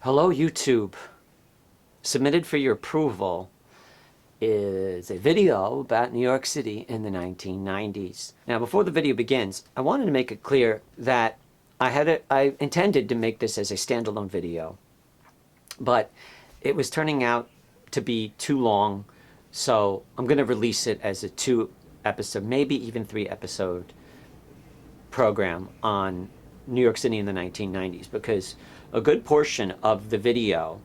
Hello, YouTube. Submitted for your approval is a video about New York City in the 1990s. Now, before the video begins, I wanted to make it clear that I intended to make this as a standalone video, but it was turning out to be too long, so I'm going to release it as a 2-episode, maybe even 3-episode program on New York City in the 1990s, because a good portion of the video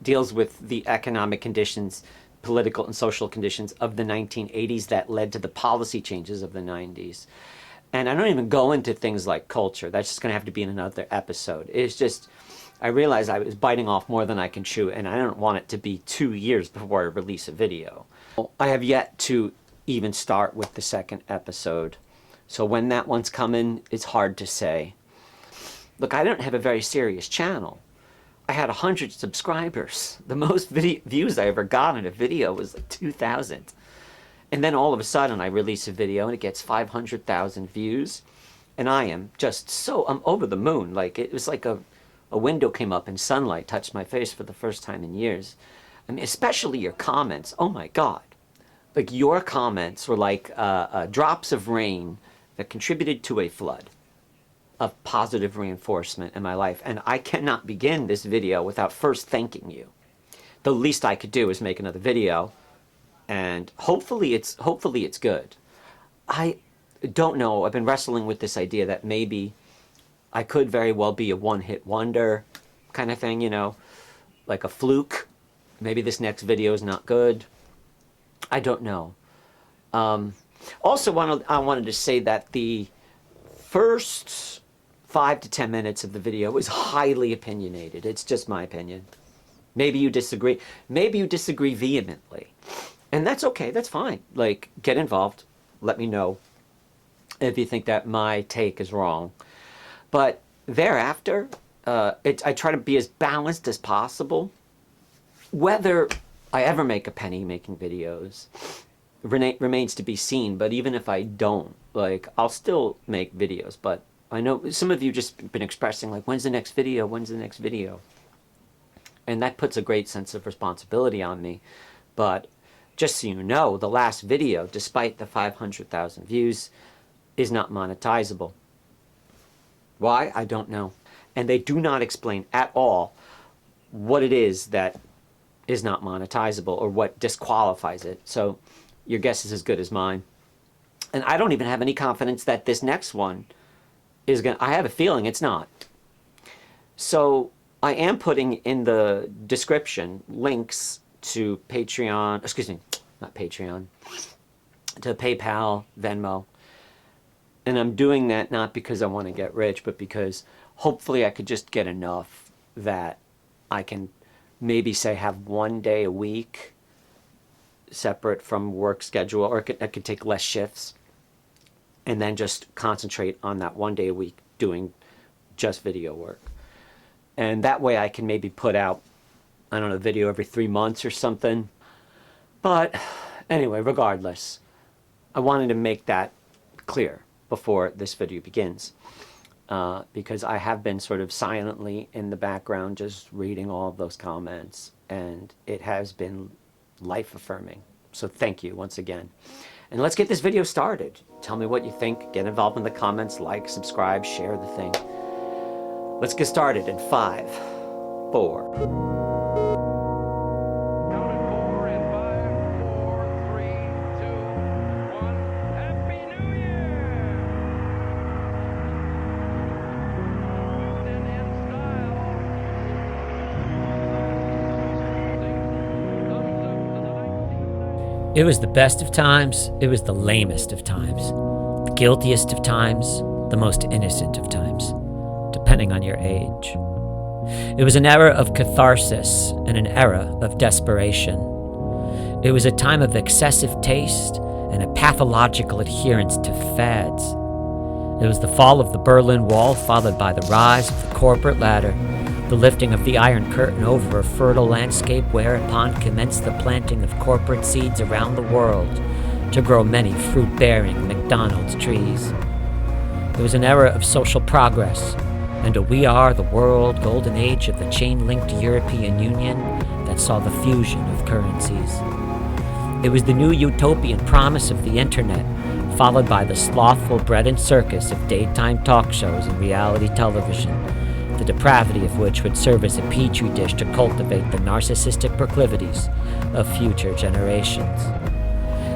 deals with the economic conditions, political and social conditions of the 1980s that led to the policy changes of the 90s. And I don't even go into things like culture. That's just going to have to be in another episode. It's just, I realized I was biting off more than I can chew, and I don't want it to be 2 years before I release a video. I have yet to even start with the second episode. So when that one's coming, it's hard to say. Look, I don't have a very serious channel. I had 100 subscribers. The most views I ever got on a video was like 2,000. And then all of a sudden I release a video and it gets 500,000 views. And I am just I'm over the moon. Like, it was like a window came up and sunlight touched my face for the first time in years. I mean, especially your comments. Oh my God. Like, your comments were like drops of rain that contributed to a flood of positive reinforcement in my life. And I cannot begin this video without first thanking you. The least I could do is make another video, and hopefully it's good. I don't know. I've been wrestling with this idea that maybe I could very well be a one-hit wonder kind of thing, you know, like a fluke. Maybe this next video is not good. I don't know. Also, I wanted to say that the first 5 to 10 minutes of the video is highly opinionated. It's just my opinion. Maybe you disagree. Maybe you disagree vehemently. And that's okay. That's fine. Like, get involved. Let me know if you think that my take is wrong. But thereafter, I try to be as balanced as possible. Whether I ever make a penny making videos remains to be seen. But even if I don't, like, I'll still make videos. But I know some of you just been expressing, like, when's the next video? When's the next video? And that puts a great sense of responsibility on me. But just so you know, the last video, despite the 500,000 views, is not monetizable. Why? I don't know. And they do not explain at all what it is that is not monetizable or what disqualifies it. So your guess is as good as mine. And I don't even have any confidence that this next one is going to, I have a feeling it's not. So I am putting in the description links to Patreon, excuse me, not Patreon, to PayPal, Venmo. And I'm doing that not because I want to get rich, but because hopefully I could just get enough that I can maybe say have 1 day a week separate from work schedule, or I could take less shifts and then just concentrate on that 1 day a week doing just video work. And that way I can maybe put out, I don't know, a video every 3 months or something. But anyway, regardless, I wanted to make that clear before this video begins. Because I have been sort of silently in the background just reading all of those comments, and it has been life-affirming. So thank you once again. And let's get this video started. Tell me what you think. Get involved in the comments. Like, subscribe, share the thing. Let's get started in 5, 4. It was the best of times, it was the lamest of times, the guiltiest of times, the most innocent of times, depending on your age. It was an era of catharsis and an era of desperation. It was a time of excessive taste and a pathological adherence to fads. It was the fall of the Berlin Wall, followed by the rise of the corporate ladder, the lifting of the Iron Curtain over a fertile landscape whereupon commenced the planting of corporate seeds around the world to grow many fruit-bearing McDonald's trees. It was an era of social progress and a We Are the World golden age of the chain-linked European Union that saw the fusion of currencies. It was the new utopian promise of the internet, followed by the slothful bread and circus of daytime talk shows and reality television, the depravity of which would serve as a petri dish to cultivate the narcissistic proclivities of future generations.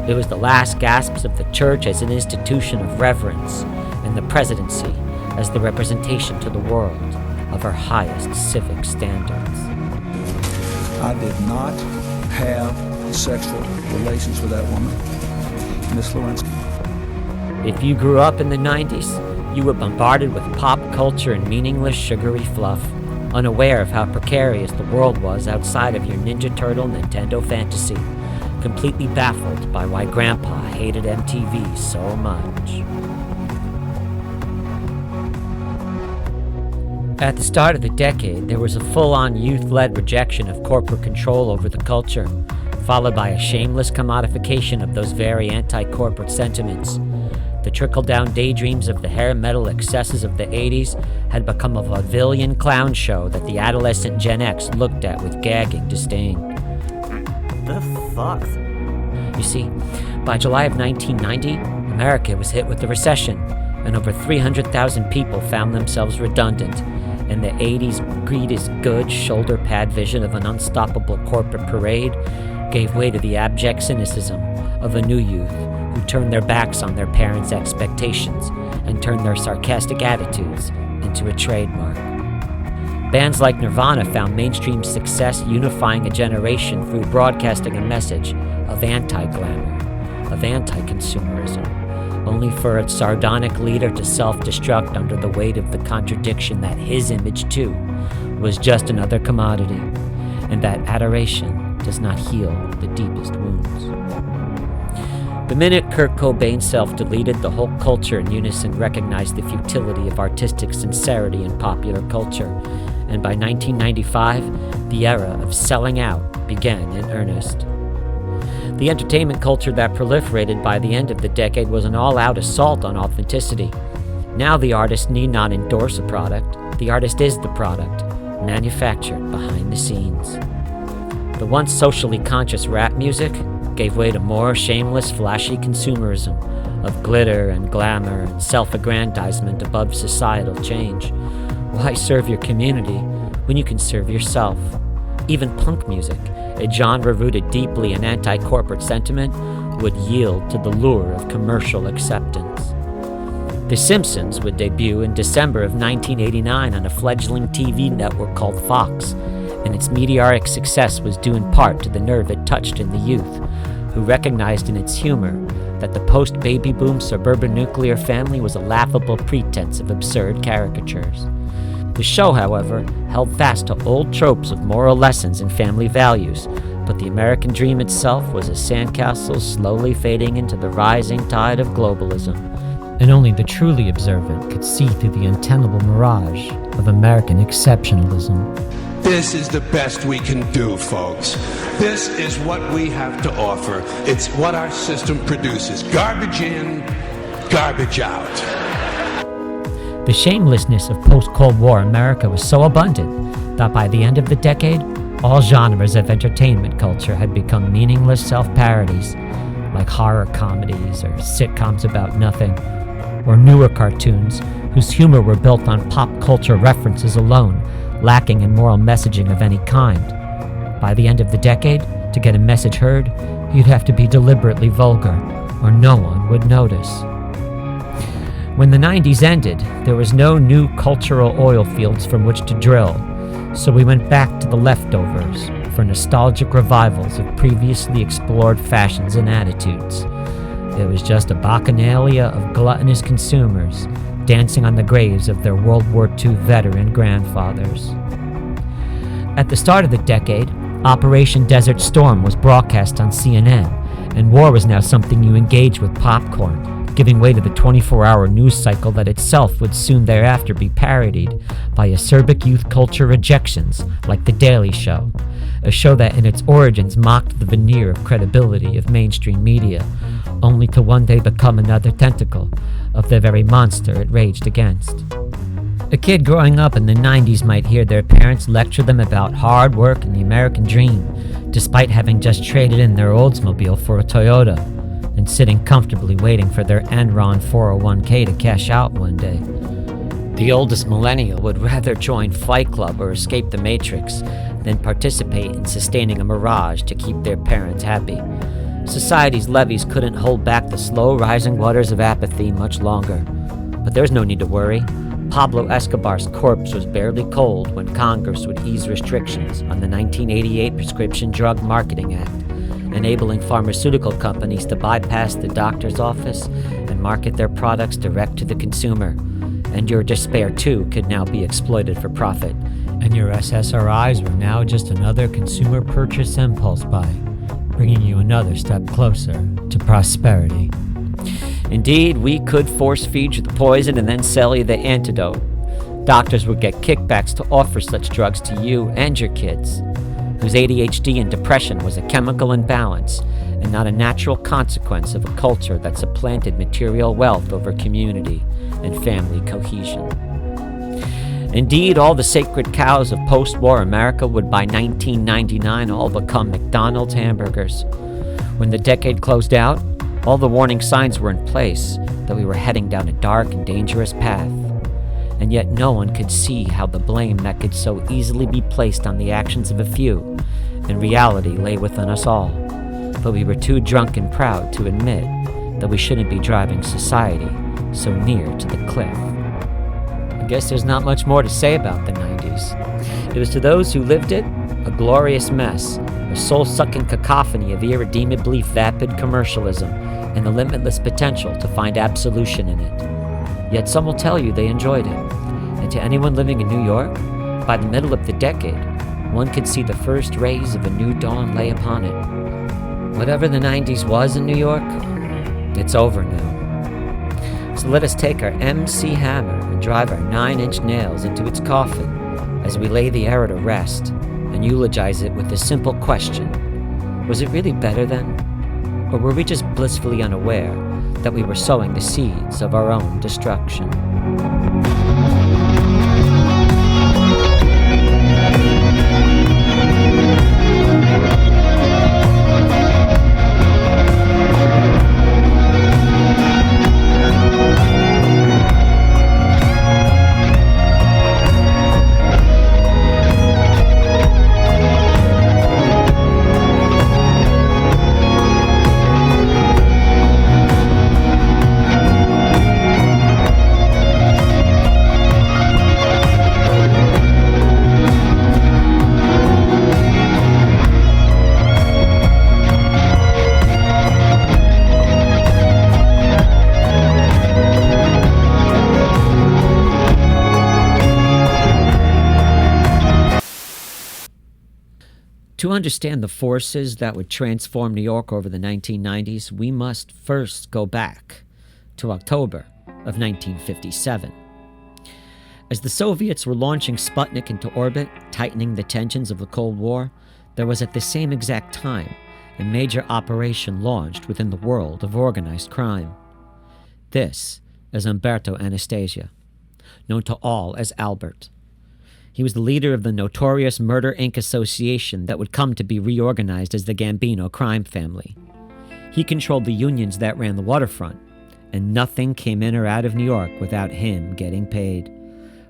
It was the last gasps of the church as an institution of reverence, and the presidency as the representation to the world of our highest civic standards. I did not have sexual relations with that woman, Miss Lewinsky. If you grew up in the 90s, you were bombarded with pop culture and meaningless sugary fluff, unaware of how precarious the world was outside of your Ninja Turtle Nintendo fantasy, completely baffled by why Grandpa hated MTV so much. At the start of the decade, there was a full-on youth-led rejection of corporate control over the culture, followed by a shameless commodification of those very anti-corporate sentiments. The trickle-down daydreams of the hair metal excesses of the 80s had become a vaudevillian clown show that the adolescent Gen X looked at with gagging disdain. The fuck? You see, by July of 1990, America was hit with a recession, and over 300,000 people found themselves redundant, and the 80s greed-is-good shoulder-pad vision of an unstoppable corporate parade gave way to the abject cynicism of a new youth who turned their backs on their parents' expectations and turned their sarcastic attitudes into a trademark. Bands like Nirvana found mainstream success unifying a generation through broadcasting a message of anti-glamour, of anti-consumerism, only for its sardonic leader to self-destruct under the weight of the contradiction that his image, too, was just another commodity, and that adoration does not heal the deepest wounds. The minute Kurt Cobain self-deleted, the whole culture in unison recognized the futility of artistic sincerity in popular culture, and by 1995, the era of selling out began in earnest. The entertainment culture that proliferated by the end of the decade was an all-out assault on authenticity. Now the artist need not endorse a product. The artist is the product, manufactured behind the scenes. The once socially conscious rap music gave way to more shameless, flashy consumerism of glitter and glamour and self-aggrandizement above societal change. Why serve your community when you can serve yourself? Even punk music, a genre rooted deeply in anti-corporate sentiment, would yield to the lure of commercial acceptance. The Simpsons would debut in December of 1989 on a fledgling TV network called Fox, and its meteoric success was due in part to the nerve it touched in the youth, who recognized in its humor that the post-baby boom suburban nuclear family was a laughable pretense of absurd caricatures. The show, however, held fast to old tropes of moral lessons and family values, but the American dream itself was a sandcastle slowly fading into the rising tide of globalism, and only the truly observant could see through the untenable mirage of American exceptionalism. This is the best we can do, folks. This is what we have to offer. It's what our system produces. Garbage in, garbage out. The shamelessness of post-Cold War America was so abundant that by the end of the decade, all genres of entertainment culture had become meaningless self-parodies, like horror comedies or sitcoms about nothing, or newer cartoons whose humor were built on pop culture references alone, lacking in moral messaging of any kind. By the end of the decade, to get a message heard, you'd have to be deliberately vulgar, or no one would notice. When the 90s ended, there was no new cultural oil fields from which to drill, so we went back to the leftovers for nostalgic revivals of previously explored fashions and attitudes. It was just a bacchanalia of gluttonous consumers dancing on the graves of their World War II veteran grandfathers. At the start of the decade, Operation Desert Storm was broadcast on CNN, and war was now something you engage with popcorn, giving way to the 24-hour news cycle that itself would soon thereafter be parodied by acerbic youth culture rejections like The Daily Show, a show that in its origins mocked the veneer of credibility of mainstream media, only to one day become another tentacle of the very monster it raged against. A kid growing up in the 90s might hear their parents lecture them about hard work and the American dream, despite having just traded in their Oldsmobile for a Toyota and sitting comfortably waiting for their Enron 401k to cash out one day. The oldest millennial would rather join Fight Club or escape the Matrix than participate in sustaining a mirage to keep their parents happy. Society's levees couldn't hold back the slow rising waters of apathy much longer. But there's no need to worry. Pablo Escobar's corpse was barely cold when Congress would ease restrictions on the 1988 Prescription Drug Marketing Act, enabling pharmaceutical companies to bypass the doctor's office and market their products direct to the consumer. And your despair, too, could now be exploited for profit. And your SSRIs were now just another consumer purchase impulse buy, bringing you another step closer to prosperity. Indeed, we could force feed you the poison and then sell you the antidote. Doctors would get kickbacks to offer such drugs to you and your kids, whose ADHD and depression was a chemical imbalance and not a natural consequence of a culture that supplanted material wealth over community and family cohesion. Indeed, all the sacred cows of post-war America would by 1999 all become McDonald's hamburgers. When the decade closed out, all the warning signs were in place that we were heading down a dark and dangerous path. And yet no one could see how the blame that could so easily be placed on the actions of a few in reality lay within us all. But we were too drunk and proud to admit that we shouldn't be driving society so near to the cliff. I guess there's not much more to say about the 90s. It was to those who lived it a glorious mess, a soul-sucking cacophony of irredeemably vapid commercialism and the limitless potential to find absolution in it. Yet some will tell you they enjoyed it. And to anyone living in New York, by the middle of the decade, one could see the first rays of a new dawn lay upon it. Whatever the 90s was in New York, it's over now. So let us take our MC Hammer and drive our 9-inch nails into its coffin as we lay the era to rest and eulogize it with the simple question, was it really better then? Or were we just blissfully unaware that we were sowing the seeds of our own destruction? To understand the forces that would transform New York over the 1990s, we must first go back to October of 1957. As the Soviets were launching Sputnik into orbit, tightening the tensions of the Cold War, there was at the same exact time a major operation launched within the world of organized crime. This is Umberto Anastasia, known to all as Albert. He was the leader of the notorious Murder, Inc. association that would come to be reorganized as the Gambino crime family. He controlled the unions that ran the waterfront, and nothing came in or out of New York without him getting paid.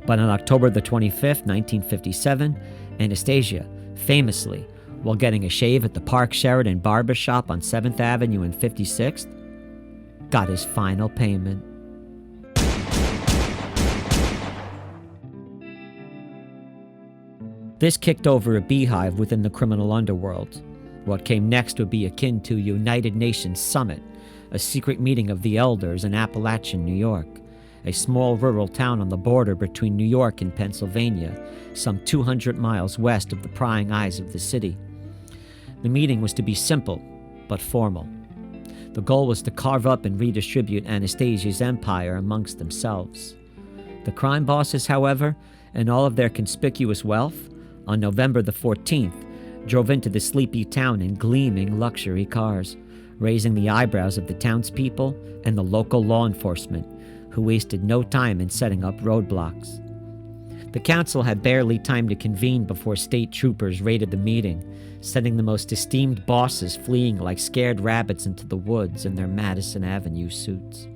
But on October the 25th, 1957, Anastasia, famously, while getting a shave at the Park Sheridan barbershop on 7th Avenue and 56th, got his final payment. This kicked over a beehive within the criminal underworld. What came next would be akin to a United Nations summit, a secret meeting of the elders in Appalachian, New York, a small rural town on the border between New York and Pennsylvania, some 200 miles west of the prying eyes of the city. The meeting was to be simple, but formal. The goal was to carve up and redistribute Anastasia's empire amongst themselves. The crime bosses, however, and all of their conspicuous wealth, on November the 14th, drove into the sleepy town in gleaming luxury cars, raising the eyebrows of the townspeople and the local law enforcement, who wasted no time in setting up roadblocks. The council had barely time to convene before state troopers raided the meeting, sending the most esteemed bosses fleeing like scared rabbits into the woods in their Madison Avenue suits.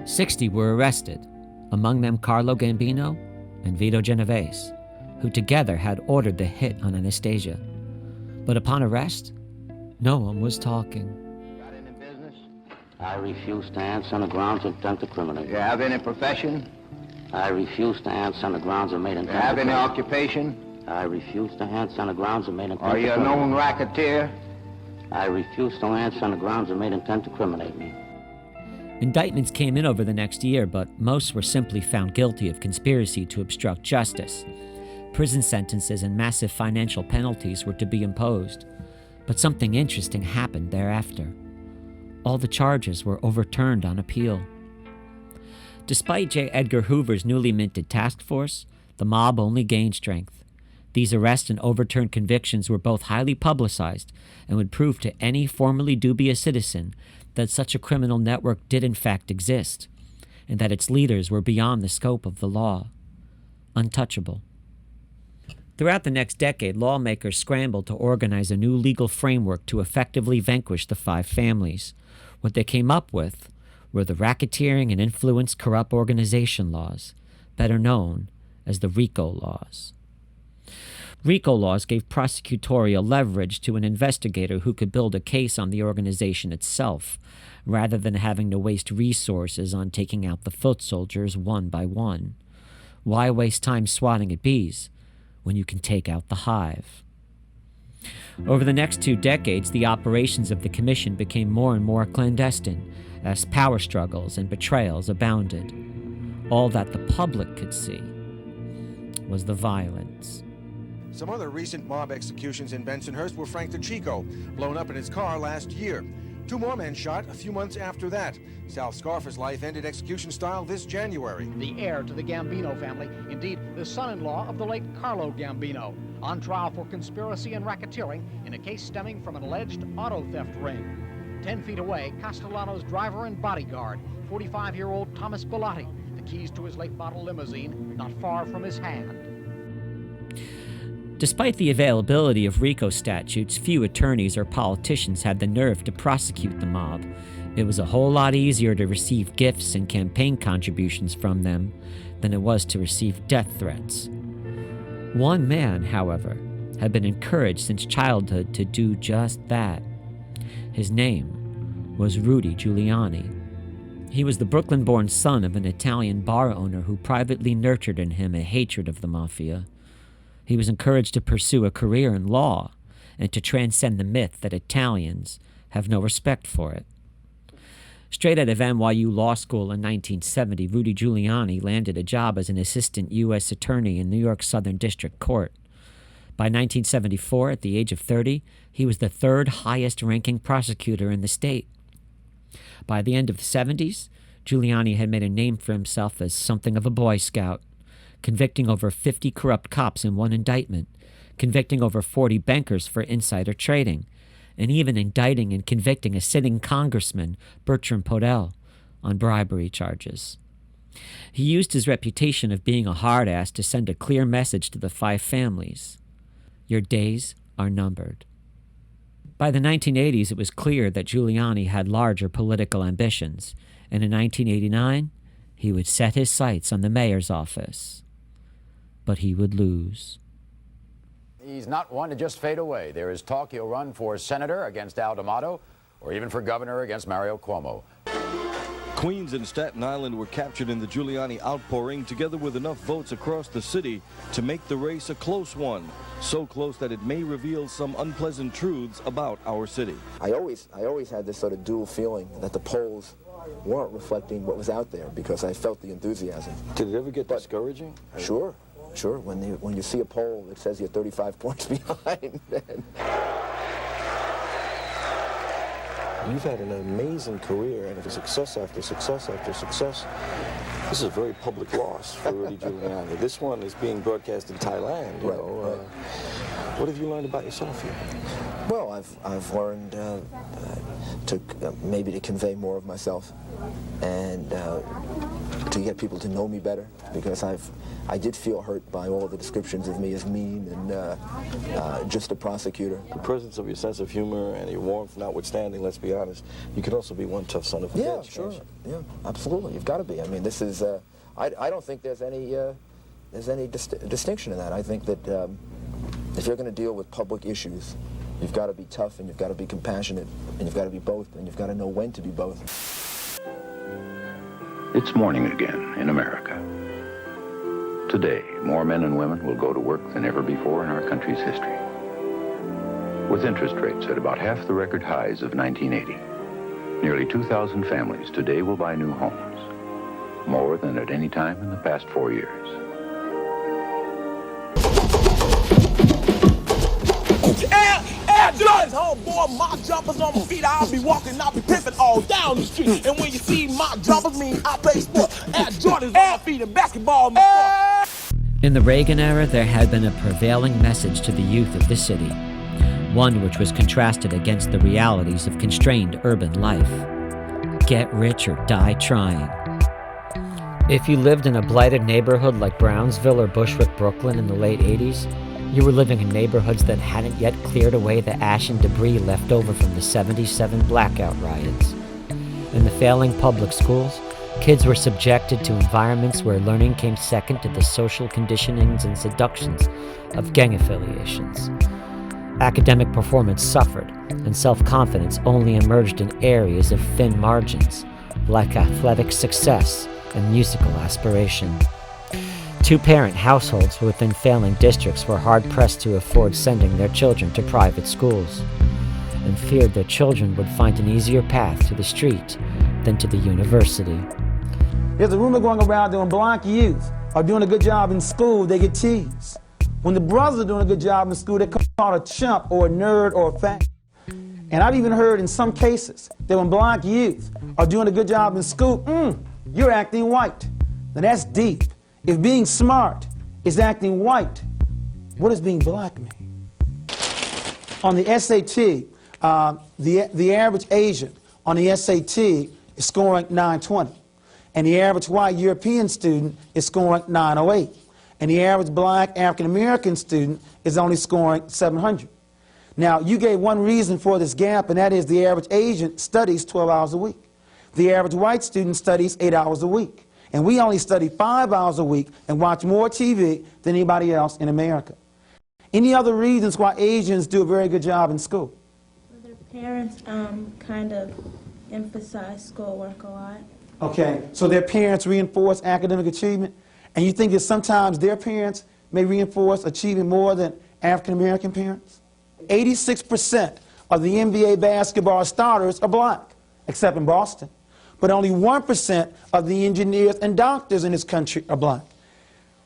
60 were arrested, among them Carlo Gambino and Vito Genovese, who together had ordered the hit on Anastasia. But upon arrest, no one was talking. Got any business? I refuse to answer on the grounds of intent to criminate. You have any profession? I refuse to answer on the grounds of made intent You have to any criminate. occupation? I refuse to answer on the grounds of made intent Are to you a criminate. known racketeer? I refuse to answer on the grounds of made intent to criminate me. Indictments came in over the next year, but most were simply found guilty of conspiracy to obstruct justice. Prison sentences and massive financial penalties were to be imposed. But something interesting happened thereafter. All the charges were overturned on appeal. Despite J. Edgar Hoover's newly minted task force, the mob only gained strength. These arrests and overturned convictions were both highly publicized and would prove to any formerly dubious citizen that such a criminal network did in fact exist, and that its leaders were beyond the scope of the law. Untouchable. Throughout the next decade, lawmakers scrambled to organize a new legal framework to effectively vanquish the five families. What they came up with were the Racketeering and Influence Corrupt Organization laws, better known as the RICO laws. RICO laws gave prosecutorial leverage to an investigator who could build a case on the organization itself, rather than having to waste resources on taking out the foot soldiers one by one. Why waste time swatting at bees when you can take out the hive? Over the next 2 decades, the operations of the commission became more and more clandestine, as power struggles and betrayals abounded. All that the public could see was the violence. Some other recent mob executions in Bensonhurst were Frank DeChico, blown up in his car last year. 2 more men shot a few months after that. Sal Scarfa's life ended execution style this January. The heir to the Gambino family, indeed the son-in-law of the late Carlo Gambino, on trial for conspiracy and racketeering in a case stemming from an alleged auto theft ring. 10 feet away, Castellano's driver and bodyguard, 45-year-old Thomas Bellotti, the keys to his late model limousine not far from his hand. Despite the availability of RICO statutes, few attorneys or politicians had the nerve to prosecute the mob. It was a whole lot easier to receive gifts and campaign contributions from them than it was to receive death threats. One man, however, had been encouraged since childhood to do just that. His name was Rudy Giuliani. He was the Brooklyn-born son of an Italian bar owner who privately nurtured in him a hatred of the mafia. He was encouraged to pursue a career in law and to transcend the myth that Italians have no respect for it. Straight out of NYU Law School in 1970, Rudy Giuliani landed a job as an assistant U.S. attorney in New York's Southern District Court. By 1974, at the age of 30, he was the 3rd highest-ranking prosecutor in the state. By the end of the 70s, Giuliani had made a name for himself as something of a Boy Scout, convicting over 50 corrupt cops in one indictment, convicting over 40 bankers for insider trading, and even indicting and convicting a sitting congressman, Bertram Podell, on bribery charges. He used his reputation of being a hard-ass to send a clear message to the five families. Your days are numbered. By the 1980s, it was clear that Giuliani had larger political ambitions, and in 1989, he would set his sights on the mayor's office. But he would lose. He's not one to just fade away. There is talk he'll run for senator against Al D'Amato, or even for governor against Mario Cuomo. Queens and Staten Island were captured in the Giuliani outpouring, together with enough votes across the city to make the race a close one. So close that it may reveal some unpleasant truths about our city. I always had this sort of dual feeling that the polls weren't reflecting what was out there, because I felt the enthusiasm. Did it ever get discouraging? Sure. When you see a poll that says you're 35 points behind, then... You've had an amazing career, and success after success after success. This is a very public loss for Rudy Giuliani. This one is being broadcast in Thailand. You know. What have you learned about yourself here? Well, I've learned maybe to convey more of myself, and to get people to know me better, because I did feel hurt by all the descriptions of me as mean and just a prosecutor. The presence of your sense of humor and your warmth notwithstanding, let's be honest, you can also be one tough son of a bitch. Yeah, sure. Yeah, absolutely. You've got to be. I mean, this is. I don't think there's any distinction in that. I think that if you're going to deal with public issues, you've got to be tough and you've got to be compassionate and you've got to be both and you've got to know when to be both. It's morning again in America. Today, more men and women will go to work than ever before in our country's history. With interest rates at about half the record highs of 1980, nearly 2,000 families today will buy new homes, more than at any time in the past 4 years. Air Jordans, homeboy, my jumpers on my feet. I'll be walking, I'll be pimping all down the street. And when you see my jumpers, mean I play sport. Air Jordans on my feet and basketball on my floor. In the Reagan era, there had been a prevailing message to the youth of the city, one which was contrasted against the realities of constrained urban life. Get rich or die trying. If you lived in a blighted neighborhood like Brownsville or Bushwick, Brooklyn in the late 80s, you were living in neighborhoods that hadn't yet cleared away the ash and debris left over from the '77 blackout riots. In the failing public schools, kids were subjected to environments where learning came second to the social conditionings and seductions of gang affiliations. Academic performance suffered, and self-confidence only emerged in areas of thin margins, like athletic success and musical aspiration. Two-parent households within failing districts were hard-pressed to afford sending their children to private schools, and feared their children would find an easier path to the street than to the university. There's a rumor going around that when black youth are doing a good job in school, they get teased. When the brothers are doing a good job in school, they're called a chump or a nerd or a fag. And I've even heard in some cases that when black youth are doing a good job in school, you're acting white. Now that's deep. If being smart is acting white, what does being black mean? On the SAT, the average Asian on the SAT is scoring 920. And the average white European student is scoring 908. And the average black African-American student is only scoring 700. Now, you gave one reason for this gap, and that is the average Asian studies 12 hours a week. The average white student studies 8 hours a week. And we only study 5 hours a week and watch more TV than anybody else in America. Any other reasons why Asians do a very good job in school? Their parents kind of emphasize schoolwork a lot. Okay, so their parents reinforce academic achievement, and you think that sometimes their parents may reinforce achieving more than African-American parents? 86% of the NBA basketball starters are black, except in Boston. But only 1% of the engineers and doctors in this country are black.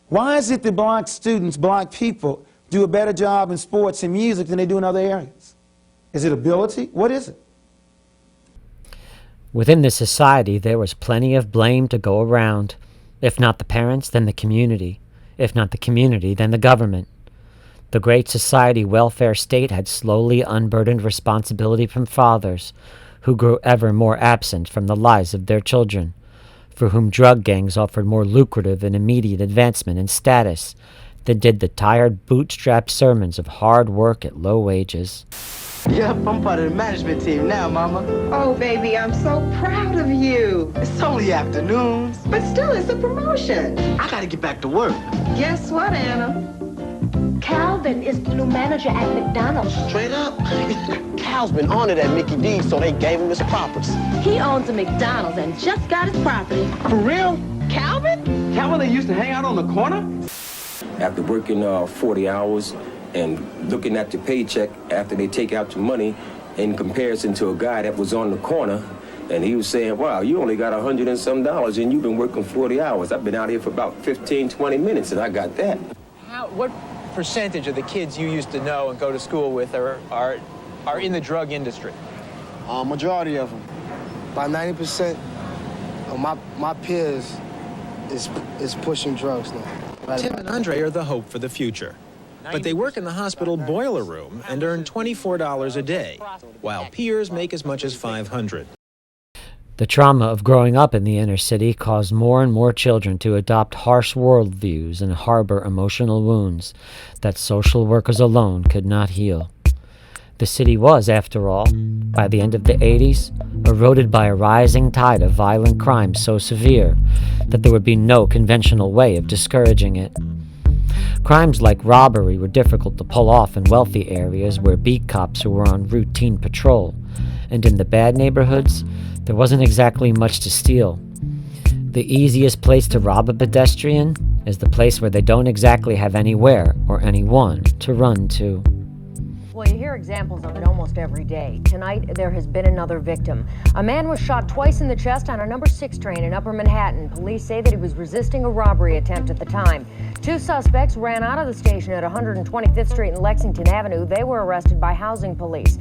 Why is it that black students, black people, do a better job in sports and music than they do in other areas? Is it ability? What is it? Within the society, there was plenty of blame to go around. If not the parents, then the community. If not the community, then the government. The Great Society welfare state had slowly unburdened responsibility from fathers, who grew ever more absent from the lives of their children, for whom drug gangs offered more lucrative and immediate advancement in status than did the tired, bootstrapped sermons of hard work at low wages. Yep, I'm part of the management team now, Mama. Oh, baby, I'm so proud of you. It's only afternoons. But still, it's a promotion. I gotta get back to work. Guess what, Anna? Calvin is the new manager at McDonald's. Straight up. Cal's been on it at Mickey D's, so they gave him his properties. He owns a McDonald's and just got his property. For real? Calvin? Calvin, they used to hang out on the corner? After working 40 hours and looking at your paycheck after they take out your money in comparison to a guy that was on the corner, and he was saying, wow, you only got $100 and some and you've been working 40 hours. I've been out here for about 15, 20 minutes and I got that. What percentage of the kids you used to know and go to school with are in the drug industry? Majority of them. About 90% of my peers is pushing drugs now. Tim and Andre are the hope for the future. But they work in the hospital boiler room and earn $24 a day, while peers make as much as $500. The trauma of growing up in the inner city caused more and more children to adopt harsh worldviews and harbor emotional wounds that social workers alone could not heal. The city was, after all, by the end of the 80s, eroded by a rising tide of violent crime so severe that there would be no conventional way of discouraging it. Crimes like robbery were difficult to pull off in wealthy areas where beat cops were on routine patrol, and in the bad neighborhoods, there wasn't exactly much to steal. The easiest place to rob a pedestrian is the place where they don't exactly have anywhere or anyone to run to. Well, you hear examples of it almost every day. Tonight, there has been another victim. A man was shot twice in the chest on a number 6 train in Upper Manhattan. Police say that he was resisting a robbery attempt at the time. 2 suspects ran out of the station at 125th Street and Lexington Avenue. They were arrested by housing police.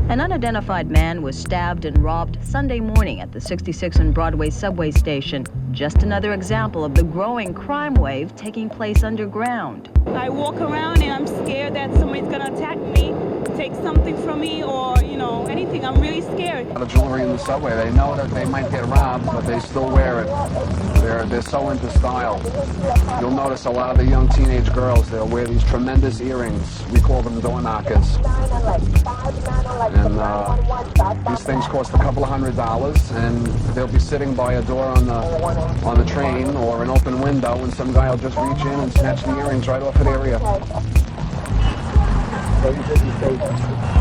An unidentified man was stabbed and robbed Sunday morning at the 66 and Broadway subway station. Just another example of the growing crime wave taking place underground. I walk around and I'm scared that somebody's gonna attack me, take something from me, or, anything. I'm really scared. The jewelry in the subway, they know that they might get robbed, but they still wear it. They're so into style. You'll notice a lot of the young teenage girls, they'll wear these tremendous earrings. We call them door knockers. And these things cost a couple of $100, and they'll be sitting by a door on the train or an open window, and some guy will just reach in and snatch the earrings right off of the area.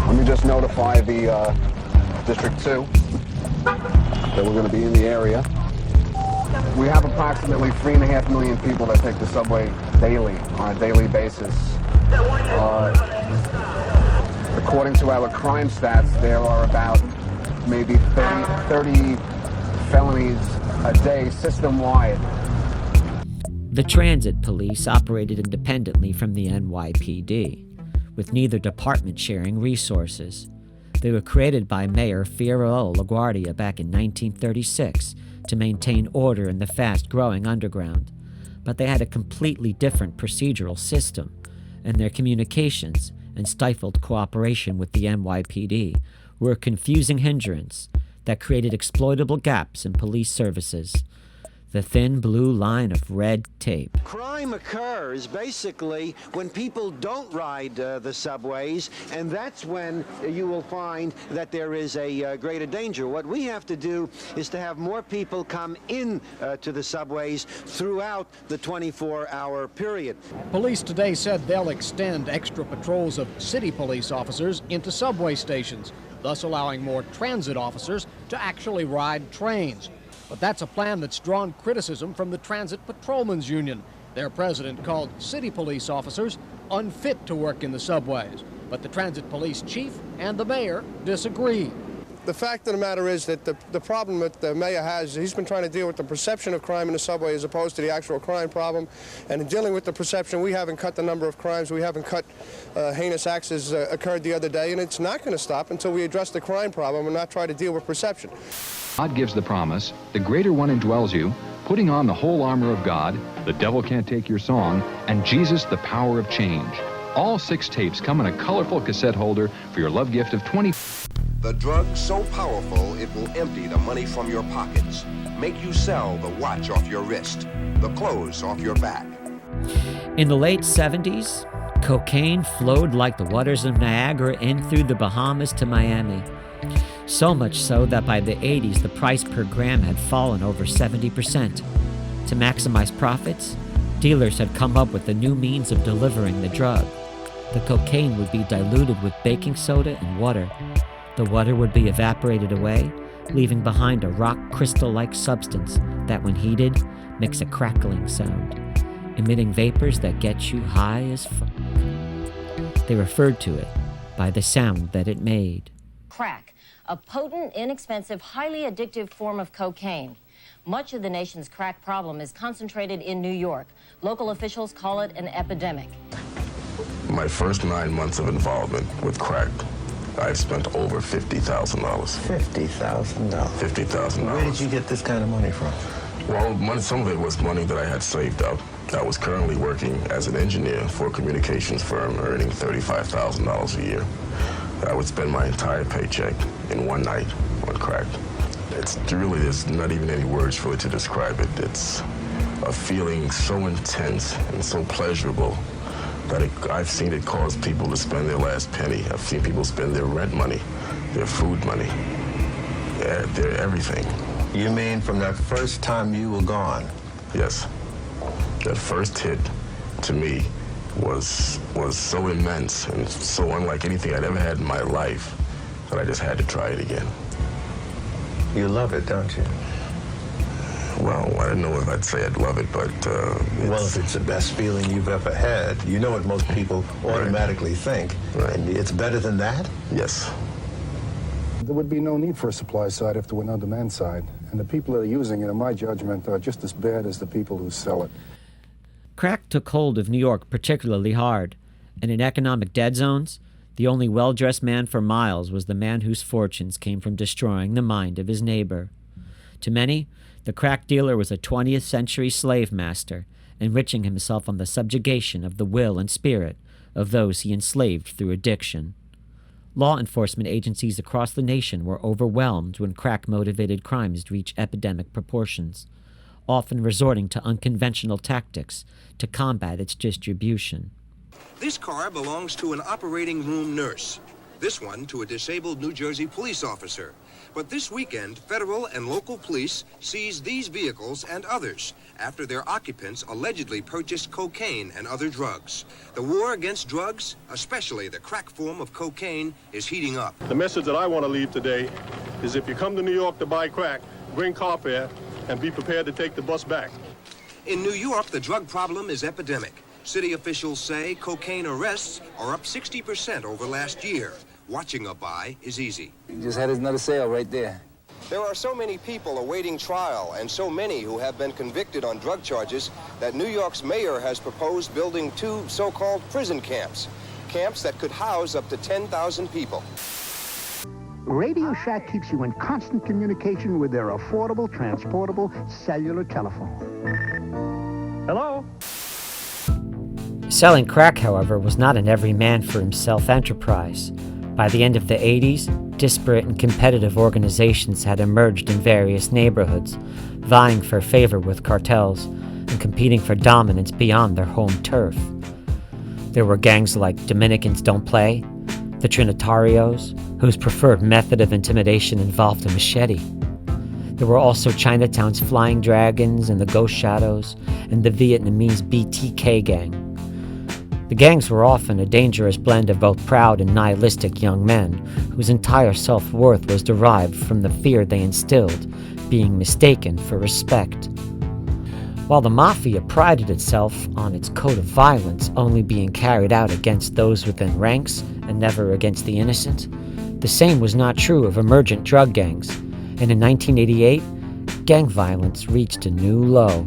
Let me just notify the District 2 that we're going to be in the area. We have approximately 3.5 million people that take the subway daily, on a daily basis. According to our crime stats, there are about maybe 30 felonies a day system-wide. The transit police operated independently from the NYPD, with neither department sharing resources. They were created by Mayor Mayoral LaGuardia back in 1936 to maintain order in the fast-growing underground, but they had a completely different procedural system, and their communications and stifled cooperation with the NYPD were a confusing hindrance that created exploitable gaps in police services. The thin blue line of red tape. Crime occurs basically when people don't ride the subways, and that's when you will find that there is a greater danger. What we have to do is to have more people come in to the subways throughout the 24-hour period. Police today said they'll extend extra patrols of city police officers into subway stations, thus allowing more transit officers to actually ride trains. But that's a plan that's drawn criticism from the Transit Patrolmen's Union. Their president called city police officers unfit to work in the subways. But the transit police chief and the mayor disagree. The fact of the matter is that the problem that the mayor has, he's been trying to deal with the perception of crime in the subway as opposed to the actual crime problem. And in dealing with the perception, we haven't cut the number of crimes, we haven't cut heinous acts as occurred the other day, and it's not going to stop until we address the crime problem and not try to deal with perception. God gives the promise, the greater one indwells you, putting on the whole armor of God, the devil can't take your song, and Jesus, the power of change. All 6 tapes come in a colorful cassette holder for your love gift of $20. The drug so powerful it will empty the money from your pockets, make you sell the watch off your wrist, the clothes off your back. In the late 70s, cocaine flowed like the waters of Niagara in through the Bahamas to Miami. So much so that by the 80s, the price per gram had fallen over 70%. To maximize profits, dealers had come up with a new means of delivering the drug. The cocaine would be diluted with baking soda and water. The water would be evaporated away, leaving behind a rock crystal-like substance that, when heated, makes a crackling sound, emitting vapors that get you high as fuck. They referred to it by the sound that it made. Crack, a potent, inexpensive, highly addictive form of cocaine. Much of the nation's crack problem is concentrated in New York. Local officials call it an epidemic. My first 9 months of involvement with crack, I've spent over $50,000. $50,000? $50,000. Where did you get this kind of money from? Well, some of it was money that I had saved up. I was currently working as an engineer for a communications firm, earning $35,000 a year. I would spend my entire paycheck in one night on crack. there's not even any words really to describe it. It's a feeling so intense and so pleasurable that I've seen it cause people to spend their last penny. I've seen people spend their rent money, their food money, their everything. You mean from that first time you were gone? Yes. That first hit, to me, was so immense and so unlike anything I'd ever had in my life that I just had to try it again. You love it, don't you? Well, I don't know if I'd say I'd love it, but well, if it's the best feeling you've ever had, you know what most people automatically think. Right. And it's better than that? Yes. There would be no need for a supply side if there were no demand side. And the people that are using it, in my judgment, are just as bad as the people who sell it. Crack took hold of New York particularly hard, and in economic dead zones, the only well-dressed man for miles was the man whose fortunes came from destroying the mind of his neighbor. To many, the crack dealer was a 20th century slave master, enriching himself on the subjugation of the will and spirit of those he enslaved through addiction. Law enforcement agencies across the nation were overwhelmed when crack-motivated crimes reached epidemic proportions, often resorting to unconventional tactics to combat its distribution. This car belongs to an operating room nurse. This one to a disabled New Jersey police officer. But this weekend, federal and local police seized these vehicles and others after their occupants allegedly purchased cocaine and other drugs. The war against drugs, especially the crack form of cocaine, is heating up. The message that I want to leave today is if you come to New York to buy crack, bring car fare and be prepared to take the bus back. In New York, the drug problem is epidemic. City officials say cocaine arrests are up 60% over last year. Watching a buy is easy. You just had another sale right there. There are so many people awaiting trial and so many who have been convicted on drug charges that New York's mayor has proposed building 2 so-called prison camps. Camps that could house up to 10,000 people. Radio Shack keeps you in constant communication with their affordable, transportable cellular telephone. Hello? Selling crack, however, was not an every-man-for-himself enterprise. By the end of the 80s, disparate and competitive organizations had emerged in various neighborhoods, vying for favor with cartels and competing for dominance beyond their home turf. There were gangs like Dominicans Don't Play, the Trinitarios, whose preferred method of intimidation involved a machete. There were also Chinatown's Flying Dragons and the Ghost Shadows, and the Vietnamese BTK gang. The gangs were often a dangerous blend of both proud and nihilistic young men, whose entire self-worth was derived from the fear they instilled, being mistaken for respect. While the Mafia prided itself on its code of violence only being carried out against those within ranks and never against the innocent, the same was not true of emergent drug gangs, and in 1988, gang violence reached a new low.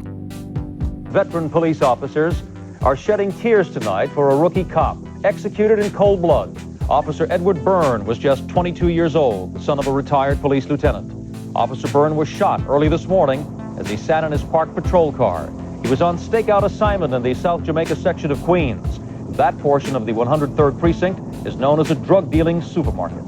Veteran police officers are shedding tears tonight for a rookie cop executed in cold blood. Officer Edward Byrne was just 22 years old, the son of a retired police lieutenant. Officer Byrne was shot early this morning as he sat in his parked patrol car. He was on stakeout assignment in the South Jamaica section of Queens. That portion of the 103rd precinct is known as a drug-dealing supermarket.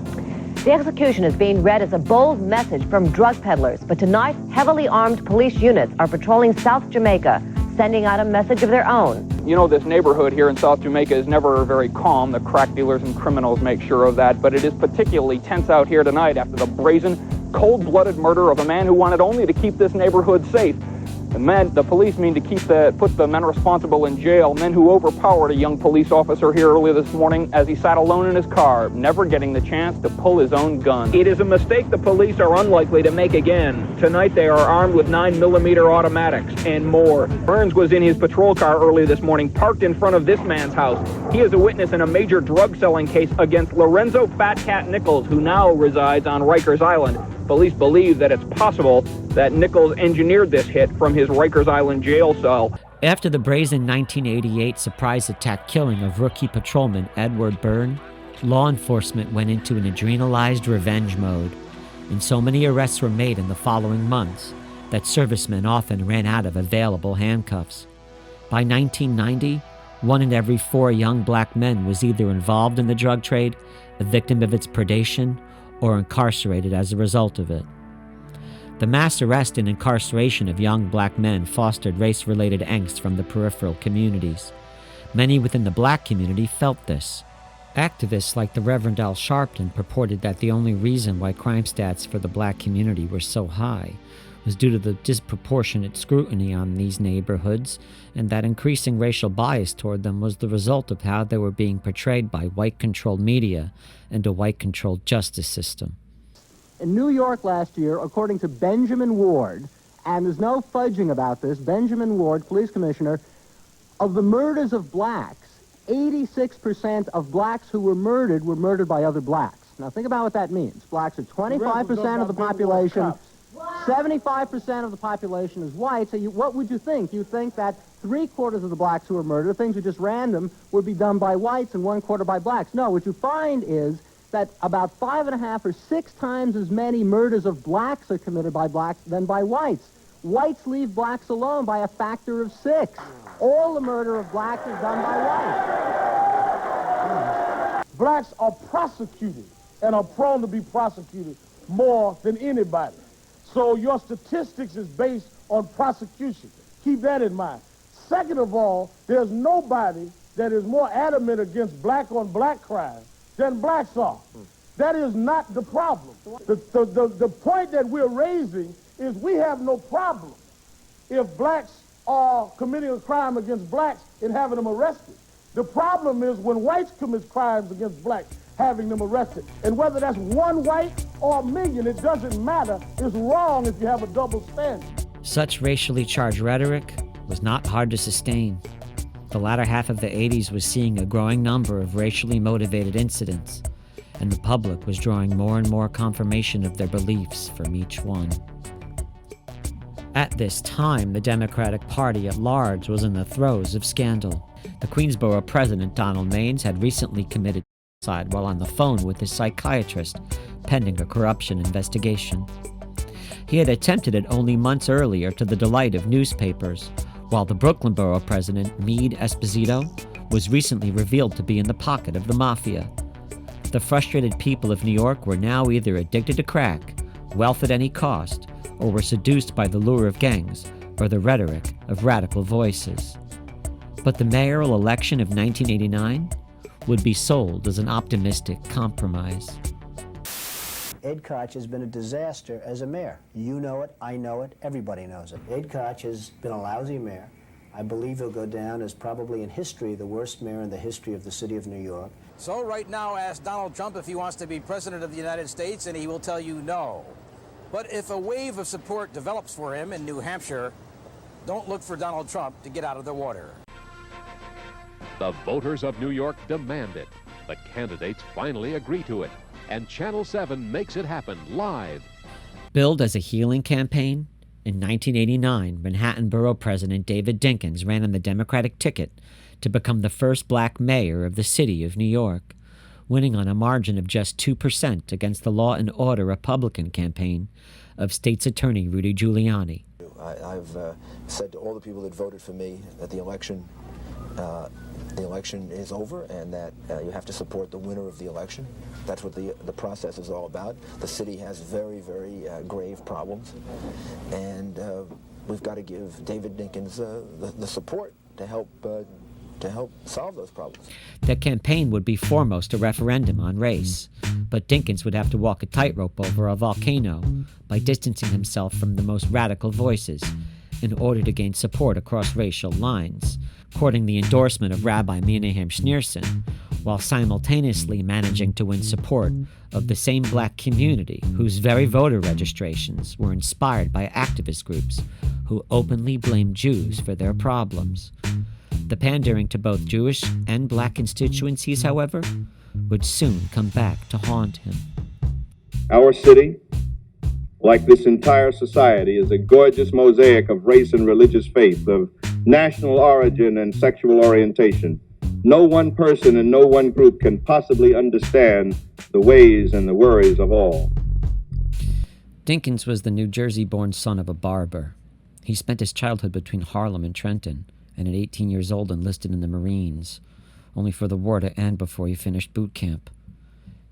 The execution is being read as a bold message from drug peddlers, but tonight, heavily armed police units are patrolling South Jamaica, sending out a message of their own. You know, this neighborhood here in South Jamaica is never very calm. The crack dealers and criminals make sure of that, but it is particularly tense out here tonight after the brazen, cold-blooded murder of a man who wanted only to keep this neighborhood safe. The police mean to put the men responsible in jail, men who overpowered a young police officer here earlier this morning as he sat alone in his car, never getting the chance to pull his own gun. It is a mistake the police are unlikely to make again. Tonight they are armed with 9mm automatics and more. Burns was in his patrol car earlier this morning, parked in front of this man's house. He is a witness in a major drug selling case against Lorenzo Fat Cat Nichols, who now resides on Rikers Island. Police believe that it's possible that Nichols engineered this hit from his Rikers Island jail cell. After the brazen 1988 surprise attack killing of rookie patrolman Edward Byrne, law enforcement went into an adrenalized revenge mode, and so many arrests were made in the following months that servicemen often ran out of available handcuffs. By 1990, 1 in every 4 young black men was either involved in the drug trade, a victim of its predation, or incarcerated as a result of it. The mass arrest and incarceration of young black men fostered race-related angst from the peripheral communities. Many within the black community felt this. Activists like the Reverend Al Sharpton purported that the only reason why crime stats for the black community were so high was due to the disproportionate scrutiny on these neighborhoods, and that increasing racial bias toward them was the result of how they were being portrayed by white-controlled media and a white-controlled justice system. In New York last year, according to Benjamin Ward, and there's no fudging about this, Benjamin Ward, police commissioner, of the murders of blacks, 86% of blacks who were murdered by other blacks. Now think about what that means. Blacks are 25% of the population. 75% of the population is white, so what would you think? You'd think that 3/4 of the blacks who were murdered, things are just random, would be done by whites and 1/4 by blacks. No, what you find is that about 5.5 or 6 times as many murders of blacks are committed by blacks than by whites. Whites leave blacks alone by a factor of 6. All the murder of blacks is done by whites. Blacks are prosecuted and are prone to be prosecuted more than anybody. So your statistics is based on prosecution. Keep that in mind. Second of all, there's nobody that is more adamant against black-on-black crime than blacks are. That is not the problem. The point that we're raising is we have no problem if blacks are committing a crime against blacks and having them arrested. The problem is when whites commit crimes against blacks, having them arrested. And whether that's one white or a million, it doesn't matter. It's wrong if you have a double standard. Such racially charged rhetoric was not hard to sustain. The latter half of the 80s was seeing a growing number of racially motivated incidents, and the public was drawing more and more confirmation of their beliefs from each one. At this time, the Democratic Party at large was in the throes of scandal. The Queensboro president, Donald Maines, had recently committed suicide while on the phone with his psychiatrist, pending a corruption investigation. He had attempted it only months earlier to the delight of newspapers, while the Brooklyn borough president, Meade Esposito, was recently revealed to be in the pocket of the mafia. The frustrated people of New York were now either addicted to crack, wealth at any cost, or were seduced by the lure of gangs or the rhetoric of radical voices. But the mayoral election of 1989 would be sold as an optimistic compromise. Ed Koch has been a disaster as a mayor. You know it, I know it, everybody knows it. Ed Koch has been a lousy mayor. I believe he'll go down as probably in history the worst mayor in the history of the city of New York. So right now ask Donald Trump if he wants to be president of the United States and he will tell you no. But if a wave of support develops for him in New Hampshire, don't look for Donald Trump to get out of the water. The voters of New York demand it. The candidates finally agree to it. And Channel 7 makes it happen live. Billed as a healing campaign, in 1989, Manhattan Borough President David Dinkins ran on the Democratic ticket to become the first black mayor of the city of New York, winning on a margin of just 2% against the law and order Republican campaign of State's Attorney Rudy Giuliani. I've said to all the people that voted for me that the election is over and that you have to support the winner of the election. That's what the process is all about. The city has very, very grave problems, and we've got to give David Dinkins the support to help solve those problems. The campaign would be foremost a referendum on race, but Dinkins would have to walk a tightrope over a volcano by distancing himself from the most radical voices in order to gain support across racial lines, courting the endorsement of Rabbi Menahem Schneerson, while simultaneously managing to win support of the same black community whose very voter registrations were inspired by activist groups who openly blamed Jews for their problems. The pandering to both Jewish and black constituencies, however, would soon come back to haunt him. Our city, like this entire society, is a gorgeous mosaic of race and religious faith, of national origin and sexual orientation. No one person and no one group can possibly understand the ways and the worries of all. Dinkins was the New Jersey-born son of a barber. He spent his childhood between Harlem and Trenton, and at 18 years old enlisted in the Marines, only for the war to end before he finished boot camp.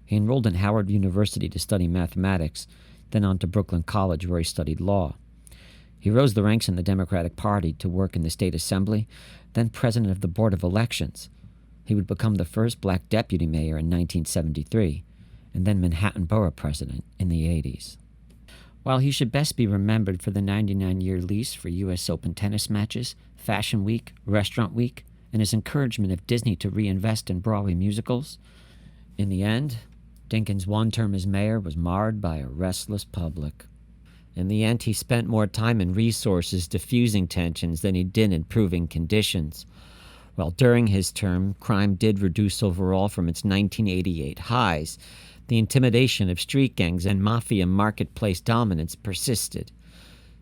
He enrolled in Howard University to study mathematics, then on to Brooklyn College, where he studied law. He rose the ranks in the Democratic Party to work in the state assembly, then president of the Board of Elections. He would become the first black deputy mayor in 1973, and then Manhattan Borough president in the 80s. While he should best be remembered for the 99-year lease for U.S. Open tennis matches, Fashion Week, Restaurant Week, and his encouragement of Disney to reinvest in Broadway musicals, in the end, Dinkins' one term as mayor was marred by a restless public. In the end, he spent more time and resources diffusing tensions than he did improving conditions. While during his term, crime did reduce overall from its 1988 highs, the intimidation of street gangs and mafia marketplace dominance persisted.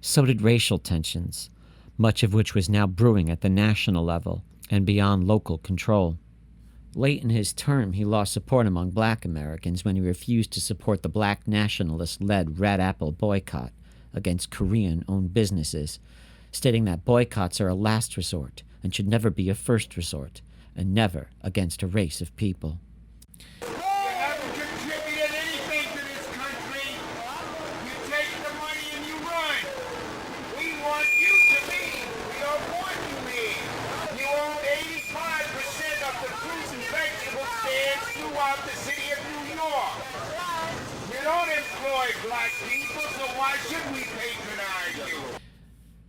So did racial tensions, much of which was now brewing at the national level and beyond local control. Late in his term, he lost support among black Americans when he refused to support the black nationalist-led Red Apple boycott against Korean-owned businesses, stating that boycotts are a last resort and should never be a first resort, and never against a race of people.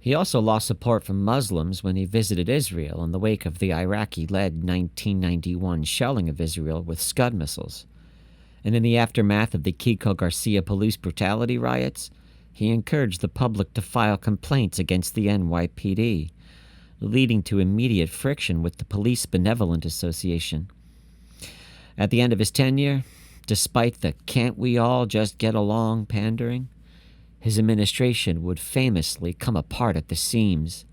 He also lost support from Muslims when he visited Israel in the wake of the Iraqi-led 1991 shelling of Israel with Scud missiles. And in the aftermath of the Kiko Garcia police brutality riots, he encouraged the public to file complaints against the NYPD, leading to immediate friction with the Police Benevolent Association. At the end of his tenure, despite the "can't we all just get along" pandering, his administration would famously come apart at the seams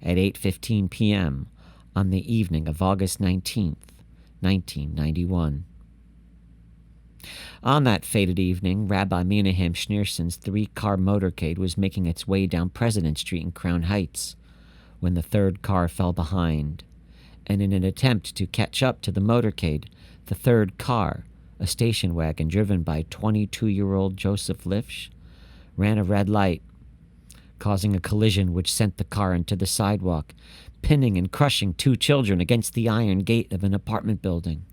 at 8:15 p.m. on the evening of August 19th, 1991. On that fated evening, Rabbi Menahem Schneerson's 3-car motorcade was making its way down President Street in Crown Heights when the third car fell behind, and in an attempt to catch up to the motorcade, the third car, a station wagon driven by 22-year-old Joseph Lifsh, ran a red light, causing a collision which sent the car into the sidewalk, pinning and crushing 2 children against the iron gate of an apartment building.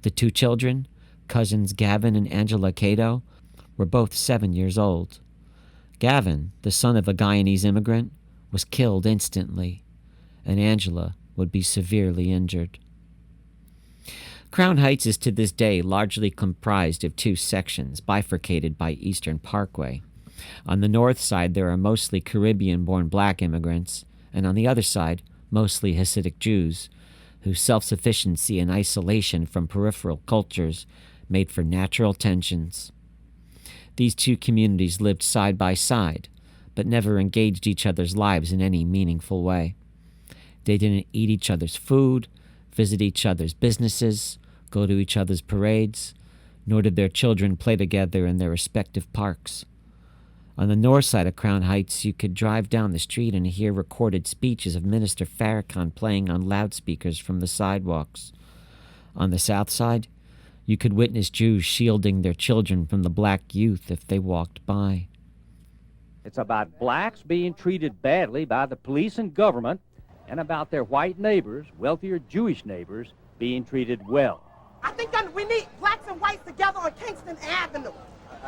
The 2 children, cousins Gavin and Angela Cato, were both 7 years old. Gavin, the son of a Guyanese immigrant, was killed instantly, and Angela would be severely injured. Crown Heights is to this day largely comprised of 2 sections, bifurcated by Eastern Parkway. On the north side, there are mostly Caribbean-born black immigrants, and on the other side, mostly Hasidic Jews, whose self-sufficiency and isolation from peripheral cultures made for natural tensions. These 2 communities lived side by side, but never engaged each other's lives in any meaningful way. They didn't eat each other's food, visit each other's businesses, go to each other's parades, nor did their children play together in their respective parks. On the north side of Crown Heights, you could drive down the street and hear recorded speeches of Minister Farrakhan playing on loudspeakers from the sidewalks. On the south side, you could witness Jews shielding their children from the black youth if they walked by. It's about blacks being treated badly by the police and government, and about their white neighbors, wealthier Jewish neighbors, being treated well. I think we need blacks and whites together on Kingston Avenue.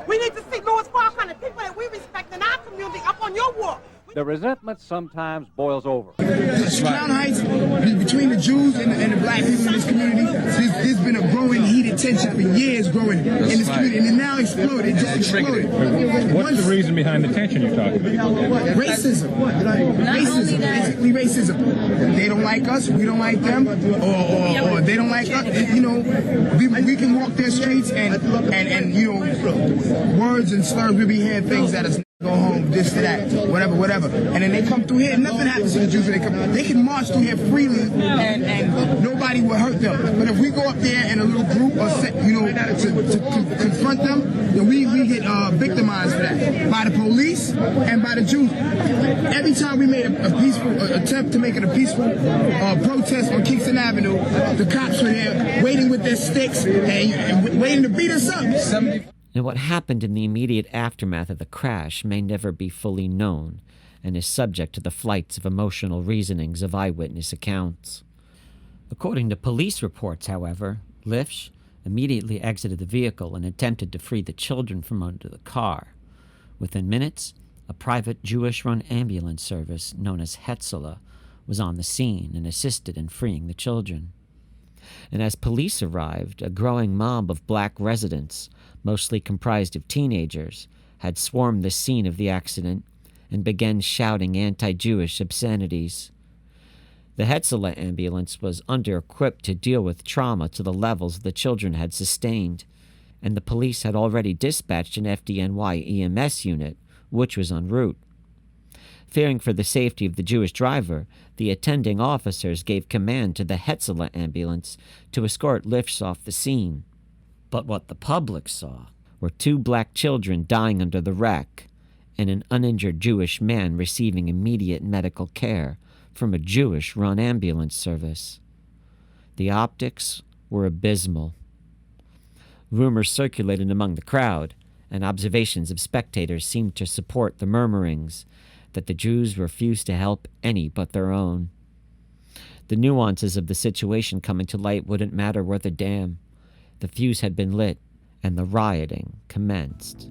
We need to see Louis Farrakhan and people that we respect in our community up on your wall. The resentment sometimes boils over. Crown Heights, between the Jews and the black people in this community, there's been a growing heated tension for years growing in this community, and it now exploded. It just exploded. What's the reason behind the tension you're talking about? Racism. Racism. Basically racism. They don't like us, we don't like them, or they don't like us. You know, we can walk their streets and you know, words and slurs, we be hearing things that is go home, this to that, whatever. And then they come through here, nothing happens to the Jews when they come. They can march through here freely, and nobody will hurt them. But if we go up there in a little group, or you know, to confront them, then we get victimized for that by the police and by the Jews. Every time we made a peaceful attempt to make it a peaceful protest on Kingston Avenue, the cops were there waiting with their sticks and waiting to beat us up. And what happened in the immediate aftermath of the crash may never be fully known and is subject to the flights of emotional reasonings of eyewitness accounts. According to police reports, however, Lifsh immediately exited the vehicle and attempted to free the children from under the car. Within minutes, a private Jewish-run ambulance service known as Hetzela was on the scene and assisted in freeing the children. And as police arrived, a growing mob of black residents, mostly comprised of teenagers, had swarmed the scene of the accident and began shouting anti-Jewish obscenities. The Hetzela ambulance was under-equipped to deal with trauma to the levels the children had sustained, and the police had already dispatched an FDNY EMS unit, which was en route. Fearing for the safety of the Jewish driver, the attending officers gave command to the Hetzela ambulance to escort Lifsh off the scene. But what the public saw were 2 black children dying under the wreck and an uninjured Jewish man receiving immediate medical care from a Jewish-run ambulance service. The optics were abysmal. Rumors circulated among the crowd, and observations of spectators seemed to support the murmurings that the Jews refused to help any but their own. The nuances of the situation coming to light wouldn't matter worth a damn. The fuse had been lit, and the rioting commenced.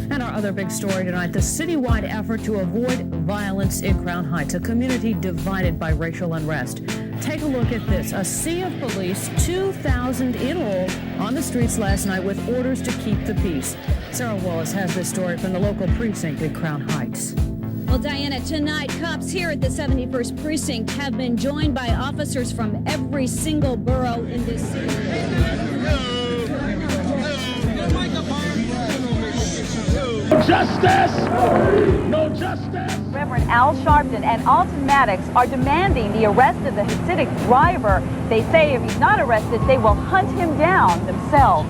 And our other big story tonight, the citywide effort to avoid violence in Crown Heights, a community divided by racial unrest. Take a look at this. A sea of police, 2,000 in all, on the streets last night with orders to keep the peace. Sarah Wallace has this story from the local precinct in Crown Heights. Well, Diana, tonight, cops here at the 71st Precinct have been joined by officers from every single borough in this city. Justice! No justice! Reverend Al Sharpton and Alton Maddox are demanding the arrest of the Hasidic driver. They say if he's not arrested, they will hunt him down themselves.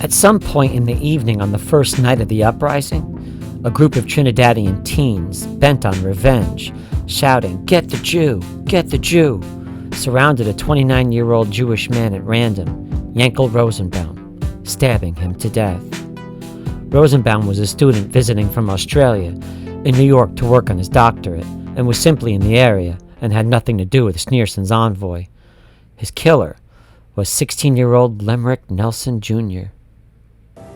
At some point in the evening on the first night of the uprising, a group of Trinidadian teens, bent on revenge, shouting, "Get the Jew! Get the Jew!" surrounded a 29-year-old Jewish man at random, Yankel Rosenbaum, stabbing him to death. Rosenbaum was a student visiting from Australia in New York to work on his doctorate and was simply in the area and had nothing to do with Schneerson's envoy. His killer was 16-year-old Lemerick Nelson Jr.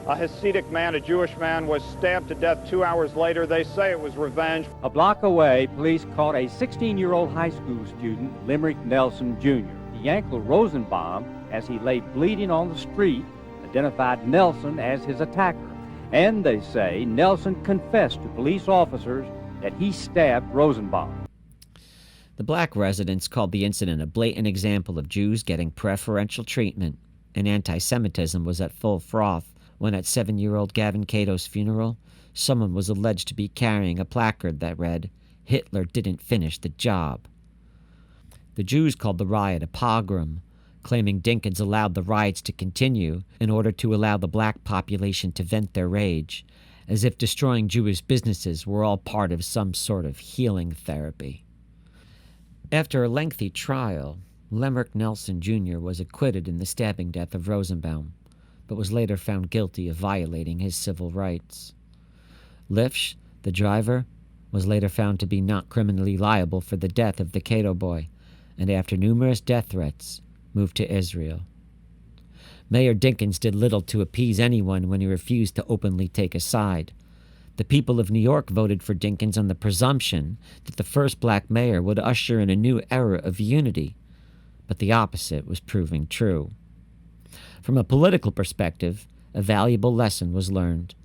A Hasidic man, a Jewish man, was stabbed to death 2 hours later. They say it was revenge. A block away, police caught a 16-year-old high school student, Lemerick Nelson Jr. Yankel Rosenbaum, as he lay bleeding on the street, identified Nelson as his attacker. And they say Nelson confessed to police officers that he stabbed Rosenbaum. The black residents called the incident a blatant example of Jews getting preferential treatment, and anti-Semitism was at full froth when at 7-year-old Gavin Cato's funeral, someone was alleged to be carrying a placard that read, "Hitler didn't finish the job." The Jews called the riot a pogrom, claiming Dinkins allowed the riots to continue in order to allow the black population to vent their rage, as if destroying Jewish businesses were all part of some sort of healing therapy. After a lengthy trial, Lemerick Nelson Jr. was acquitted in the stabbing death of Rosenbaum, but was later found guilty of violating his civil rights. Lifsh, the driver, was later found to be not criminally liable for the death of the Cato boy, and after numerous death threats, moved to Israel. Mayor Dinkins did little to appease anyone when he refused to openly take a side. The people of New York voted for Dinkins on the presumption that the first black mayor would usher in a new era of unity, but the opposite was proving true. From a political perspective, a valuable lesson was learned.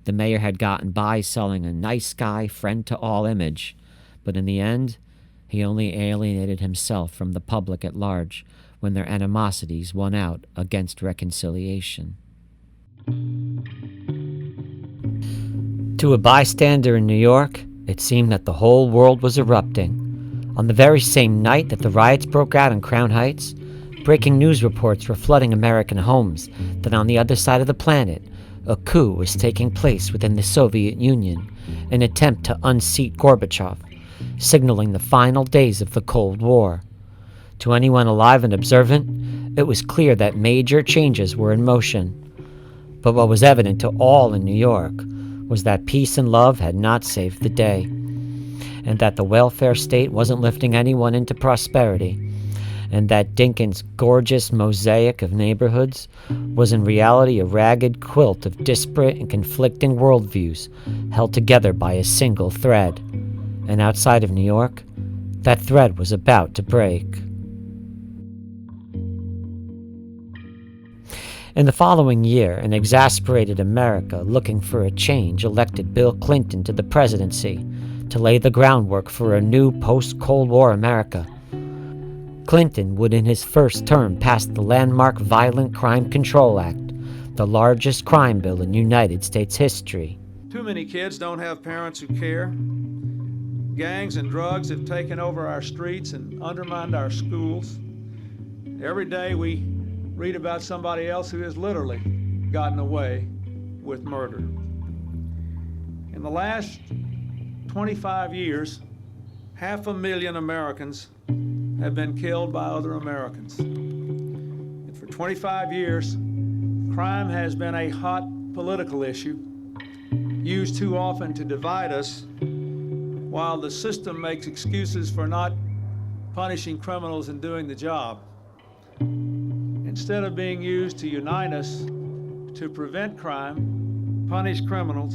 The mayor had gotten by selling a nice guy, friend-to-all image, but in the end, he only alienated himself from the public at large when their animosities won out against reconciliation. To a bystander in New York, it seemed that the whole world was erupting. On the very same night that the riots broke out in Crown Heights, breaking news reports were flooding American homes that on the other side of the planet, a coup was taking place within the Soviet Union, an attempt to unseat Gorbachev, signaling the final days of the Cold War. To anyone alive and observant, it was clear that major changes were in motion. But what was evident to all in New York was that peace and love had not saved the day, and that the welfare state wasn't lifting anyone into prosperity, and that Dinkins' gorgeous mosaic of neighborhoods was in reality a ragged quilt of disparate and conflicting worldviews held together by a single thread. And outside of New York, that thread was about to break. In the following year, an exasperated America looking for a change elected Bill Clinton to the presidency to lay the groundwork for a new post-Cold War America. Clinton would in his first term pass the landmark Violent Crime Control Act, the largest crime bill in United States history. Too many kids don't have parents who care. Gangs and drugs have taken over our streets and undermined our schools. Every day we read about somebody else who has literally gotten away with murder. In the last 25 years, 500,000 Americans have been killed by other Americans. And for 25 years, crime has been a hot political issue, used too often to divide us, while the system makes excuses for not punishing criminals and doing the job. Instead of being used to unite us, to prevent crime, punish criminals,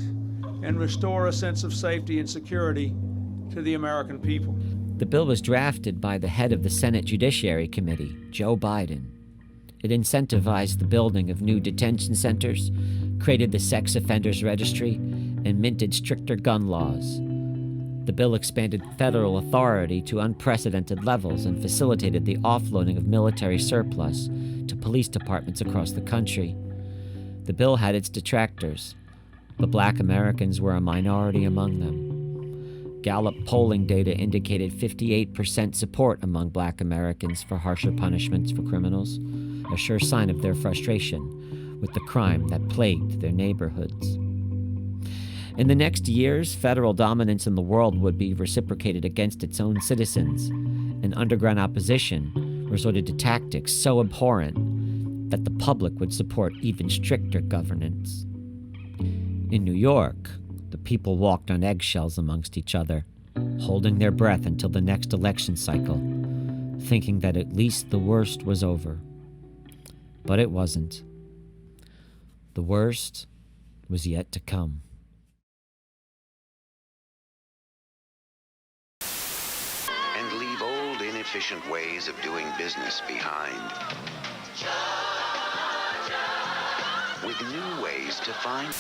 and restore a sense of safety and security to the American people. The bill was drafted by the head of the Senate Judiciary Committee, Joe Biden. It incentivized the building of new detention centers, created the sex offenders registry, and minted stricter gun laws. The bill expanded federal authority to unprecedented levels and facilitated the offloading of military surplus to police departments across the country. The bill had its detractors, but Black Americans were a minority among them. Gallup polling data indicated 58% support among Black Americans for harsher punishments for criminals, a sure sign of their frustration with the crime that plagued their neighborhoods. In the next years, federal dominance in the world would be reciprocated against its own citizens, and underground opposition resorted to tactics so abhorrent that the public would support even stricter governance. In New York, the people walked on eggshells amongst each other, holding their breath until the next election cycle, thinking that at least the worst was over. But it wasn't. The worst was yet to come. And leave old, inefficient ways of doing business behind. With new ways to find.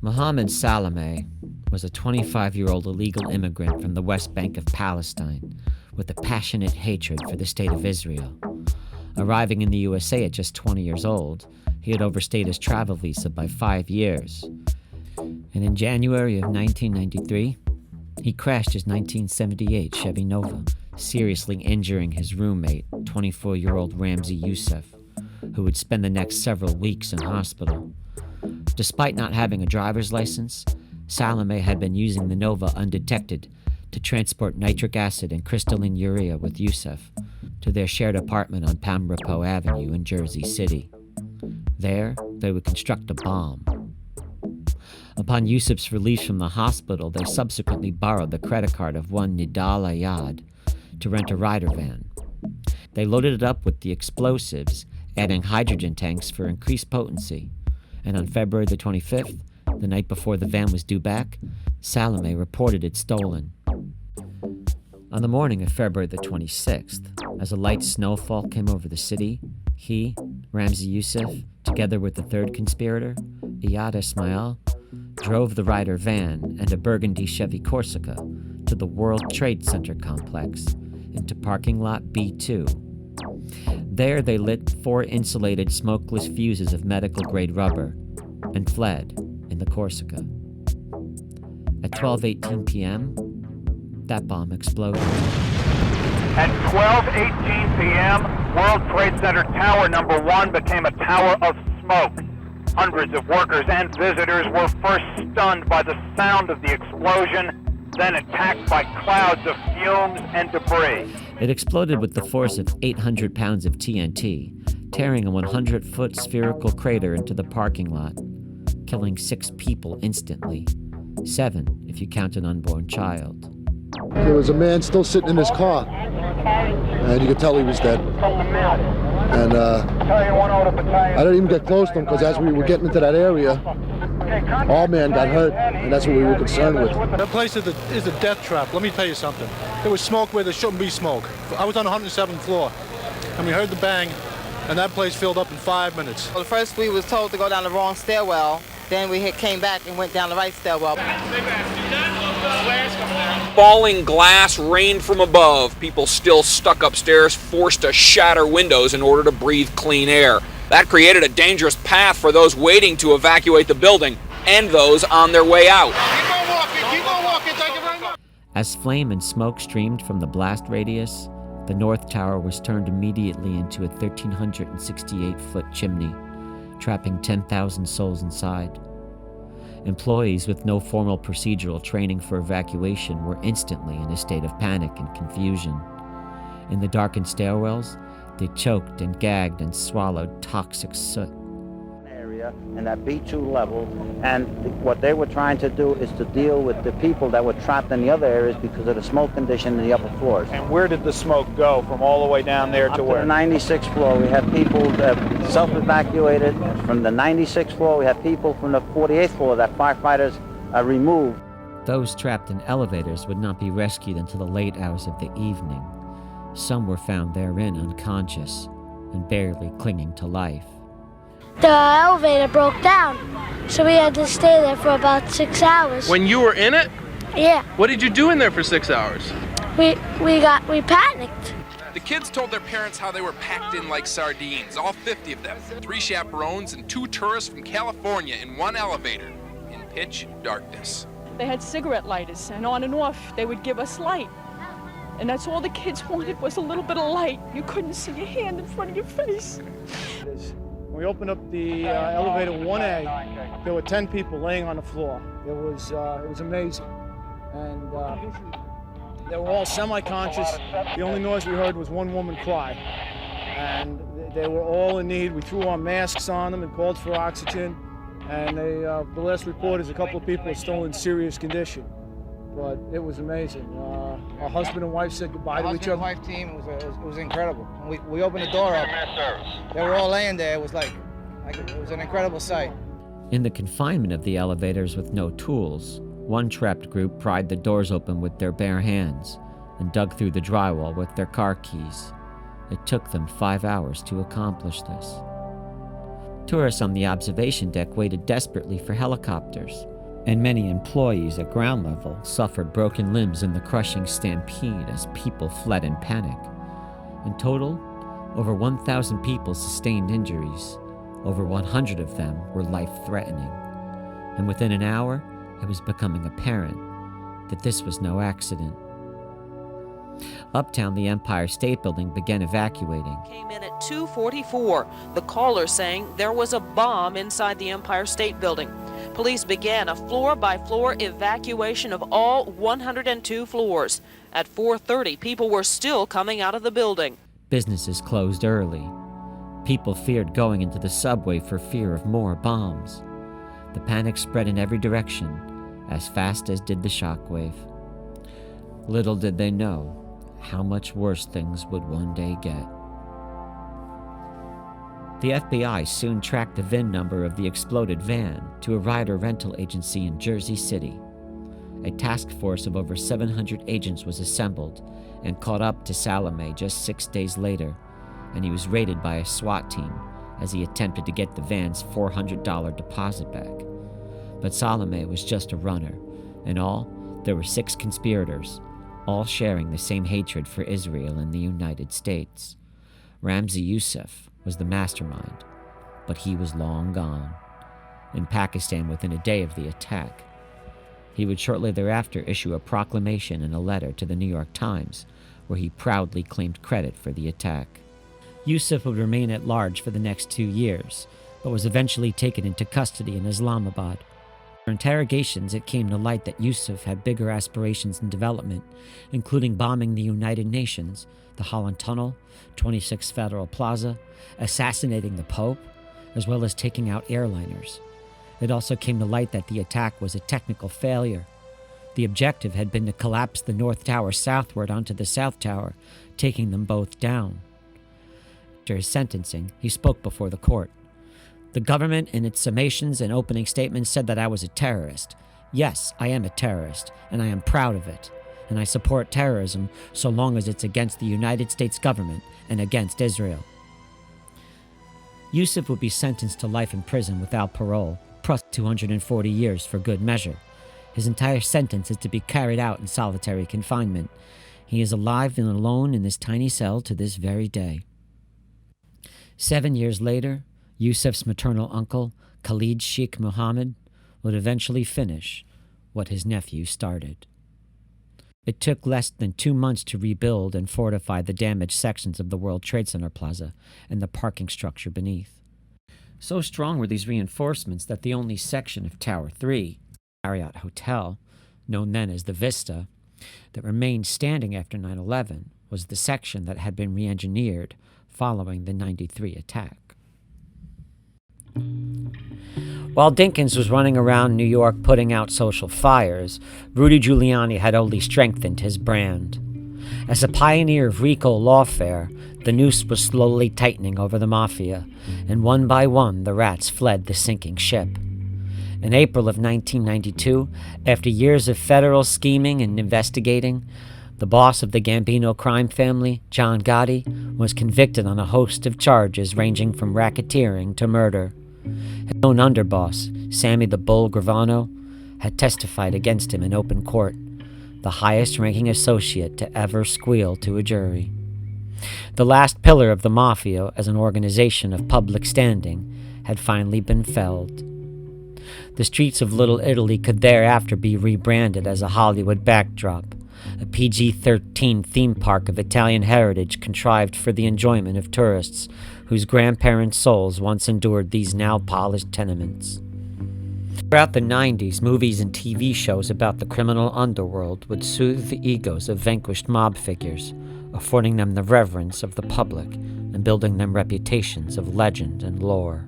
Mohammed Salameh was a 25-year-old illegal immigrant from the West Bank of Palestine with a passionate hatred for the state of Israel. Arriving in the USA at just 20 years old, he had overstayed his travel visa by 5 years. And in January of 1993, he crashed his 1978 Chevy Nova, seriously injuring his roommate, 24-year-old Ramzi Youssef, who would spend the next several weeks in hospital. Despite not having a driver's license, Salameh had been using the Nova undetected to transport nitric acid and crystalline urea with Youssef to their shared apartment on Pamripo Avenue in Jersey City. There, they would construct a bomb. Upon Youssef's release from the hospital, they subsequently borrowed the credit card of one Nidal Ayad to rent a rider van. They loaded it up with the explosives, adding hydrogen tanks for increased potency. And on February the 25th, the night before the van was due back, Salameh reported it stolen. On the morning of February the 26th, as a light snowfall came over the city, he, Ramzi Youssef, together with the third conspirator, Iyad Ismail, drove the Ryder van and a burgundy Chevy Corsica to the World Trade Center complex into parking lot B2. There they lit 4 insulated smokeless fuses of medical-grade rubber and fled in the Corsica. At 12:18 p.m., that bomb exploded. At 12:18 p.m., World Trade Center Tower number 1 became a tower of smoke. Hundreds of workers and visitors were first stunned by the sound of the explosion, then attacked by clouds of fumes and debris. It exploded with the force of 800 pounds of TNT, tearing a 100-foot spherical crater into the parking lot, killing 6 people instantly, 7 if you count an unborn child. There was a man still sitting in his car, and you could tell he was dead. And I didn't even get close to him, because as we were getting into that area, our man got hurt, and that's what we were concerned with. That place is a death trap. Let me tell you something. There was smoke where there shouldn't be smoke. I was on the 107th floor, and we heard the bang, and that place filled up in 5 minutes. Well, first we was told to go down the wrong stairwell. Then we came back and went down the right stairwell. Falling glass rained from above. People still stuck upstairs, forced to shatter windows in order to breathe clean air. That created a dangerous path for those waiting to evacuate the building and those on their way out. Keep on walking, thank you very much. As flame and smoke streamed from the blast radius, the North Tower was turned immediately into a 1,368-foot chimney, trapping 10,000 souls inside. Employees with no formal procedural training for evacuation were instantly in a state of panic and confusion. In the darkened stairwells, they choked and gagged and swallowed toxic soot. In that B2 level, and what they were trying to do is to deal with the people that were trapped in the other areas because of the smoke condition in the upper floors. And where did the smoke go from all the way down there to where? To the 96th floor. We had people self-evacuated from the 96th floor. We had people from the 48th floor that firefighters removed. Those trapped in elevators would not be rescued until the late hours of the evening. Some were found therein unconscious and barely clinging to life. The elevator broke down, so we had to stay there for about 6 hours. When you were in it? Yeah. What did you do in there for 6 hours? We panicked. The kids told their parents how they were packed in like sardines, all 50 of them. 3 chaperones and 2 tourists from California in one elevator, in pitch darkness. They had cigarette lighters, and on and off, they would give us light. And that's all the kids wanted, was a little bit of light. You couldn't see your hand in front of your face. When we opened up the elevator 1A, there were 10 people laying on the floor. It was amazing. And they were all semi-conscious. The only noise we heard was one woman cry. And they were all in need. We threw our masks on them and called for oxygen. And the last report is a couple of people are still in serious condition. But it was amazing. Our husband and wife said goodbye to each other. The husband and wife team, it was incredible. We opened the door up. They were all laying there. It was like it was an incredible sight. In the confinement of the elevators with no tools, one trapped group pried the doors open with their bare hands and dug through the drywall with their car keys. It took them 5 hours to accomplish this. Tourists on the observation deck waited desperately for helicopters, and many employees at ground level suffered broken limbs in the crushing stampede as people fled in panic. In total, over 1,000 people sustained injuries. Over 100 of them were life-threatening. And within an hour, it was becoming apparent that this was no accident. Uptown, the Empire State Building began evacuating. Came in at 2:44, the caller saying there was a bomb inside the Empire State Building. Police began a floor-by-floor evacuation of all 102 floors. At 4:30, people were still coming out of the building. Businesses closed early. People feared going into the subway for fear of more bombs. The panic spread in every direction, as fast as did the shockwave. Little did they know how much worse things would one day get. The FBI soon tracked the VIN number of the exploded van to a rider rental agency in Jersey City. A task force of over 700 agents was assembled and caught up to Salome just 6 days later, and he was raided by a SWAT team as he attempted to get the van's $400 deposit back. But Salome was just a runner. In all, there were 6 conspirators, all sharing the same hatred for Israel and the United States. Ramzi Youssef was the mastermind, but he was long gone. In Pakistan within a day of the attack. He would shortly thereafter issue a proclamation and a letter to the New York Times, where he proudly claimed credit for the attack. Youssef would remain at large for the next 2 years, but was eventually taken into custody in Islamabad. In interrogations, it came to light that Yusuf had bigger aspirations in development, including bombing the United Nations, the Holland Tunnel, 26 Federal Plaza, assassinating the Pope, as well as taking out airliners. It also came to light that the attack was a technical failure. The objective had been to collapse the North Tower southward onto the South Tower, taking them both down. After his sentencing, he spoke before the court. The government, in its summations and opening statements, said that I was a terrorist. Yes, I am a terrorist, and I am proud of it. And I support terrorism so long as it's against the United States government and against Israel. Yusuf would be sentenced to life in prison without parole, plus 240 years for good measure. His entire sentence is to be carried out in solitary confinement. He is alive and alone in this tiny cell to this very day. 7 years later, Yusuf's maternal uncle, Khalid Sheikh Mohammed, would eventually finish what his nephew started. It took less than 2 months to rebuild and fortify the damaged sections of the World Trade Center Plaza and the parking structure beneath. So strong were these reinforcements that the only section of Tower 3, Marriott Hotel, known then as the Vista, that remained standing after 9/11 was the section that had been re-engineered following the 93 attack. While Dinkins was running around New York putting out social fires, Rudy Giuliani had only strengthened his brand. As a pioneer of RICO lawfare, the noose was slowly tightening over the mafia, and one by one the rats fled the sinking ship. In April of 1992, after years of federal scheming and investigating, the boss of the Gambino crime family, John Gotti, was convicted on a host of charges ranging from racketeering to murder. His own underboss, Sammy the Bull Gravano, had testified against him in open court, the highest-ranking associate to ever squeal to a jury. The last pillar of the mafia as an organization of public standing had finally been felled. The streets of Little Italy could thereafter be rebranded as a Hollywood backdrop, a PG-13 theme park of Italian heritage contrived for the enjoyment of tourists whose grandparents' souls once endured these now polished tenements. Throughout the 90s, movies and TV shows about the criminal underworld would soothe the egos of vanquished mob figures, affording them the reverence of the public and building them reputations of legend and lore.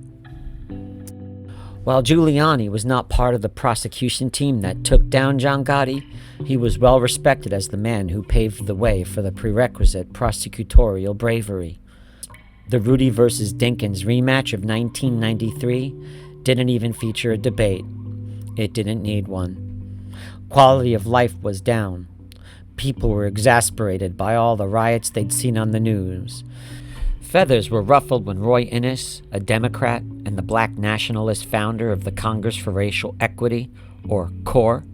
While Giuliani was not part of the prosecution team that took down John Gotti, he was well respected as the man who paved the way for the prerequisite prosecutorial bravery. The Rudy vs. Dinkins rematch of 1993 didn't even feature a debate. It didn't need one. Quality of life was down. People were exasperated by all the riots they'd seen on the news. Feathers were ruffled when Roy Innis, a Democrat and the black nationalist founder of the Congress for Racial Equity, or CORE,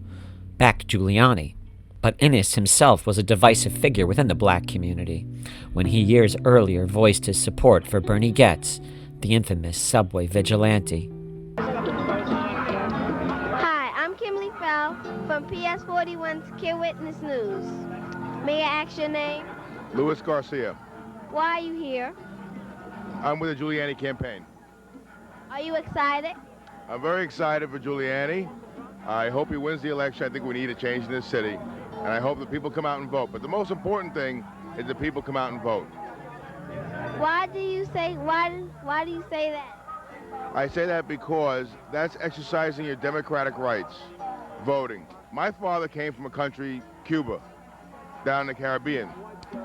backed Giuliani. But Innis himself was a divisive figure within the black community, when he years earlier voiced his support for Bernie Goetz, the infamous subway vigilante. Hi, I'm Kimberly Fell from PS41's Kid Witness News. May I ask your name? Luis Garcia. Why are you here? I'm with the Giuliani campaign. Are you excited? I'm very excited for Giuliani. I hope he wins the election. I think we need a change in this city. And I hope that people come out and vote. But the most important thing is that people come out and vote. Why do you say that? I say that because that's exercising your democratic rights, voting. My father came from a country, Cuba, down in the Caribbean.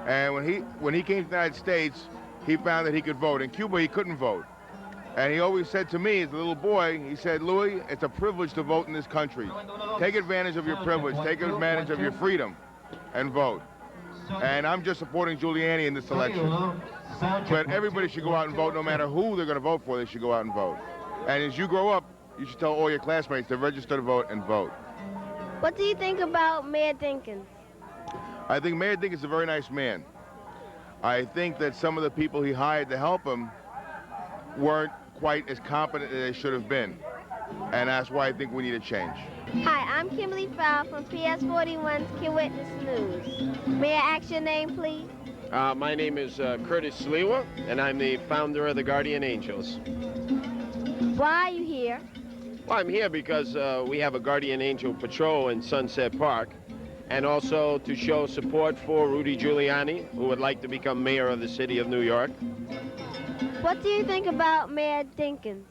And when he came to the United States, he found that he could vote. In Cuba, he couldn't vote. And he always said to me as a little boy, he said, Louis, it's a privilege to vote in this country. Take advantage of your privilege, take advantage of your freedom, and vote. And I'm just supporting Giuliani in this election. But everybody should go out and vote, no matter who they're going to vote for, they should go out and vote. And as you grow up, you should tell all your classmates to register to vote and vote. What do you think about Mayor Dinkins? I think Mayor Dinkins is a very nice man. I think that some of the people he hired to help him weren't quite as competent as they should have been. And that's why I think we need a change. Hi, I'm Kimberly Fowle from PS41's Kid Witness News. May I ask your name, please? My name is Curtis Sliwa, and I'm the founder of the Guardian Angels. Why are you here? Well, I'm here because we have a Guardian Angel Patrol in Sunset Park, and also to show support for Rudy Giuliani, who would like to become mayor of the city of New York. What do you think about Mayor Dinkins?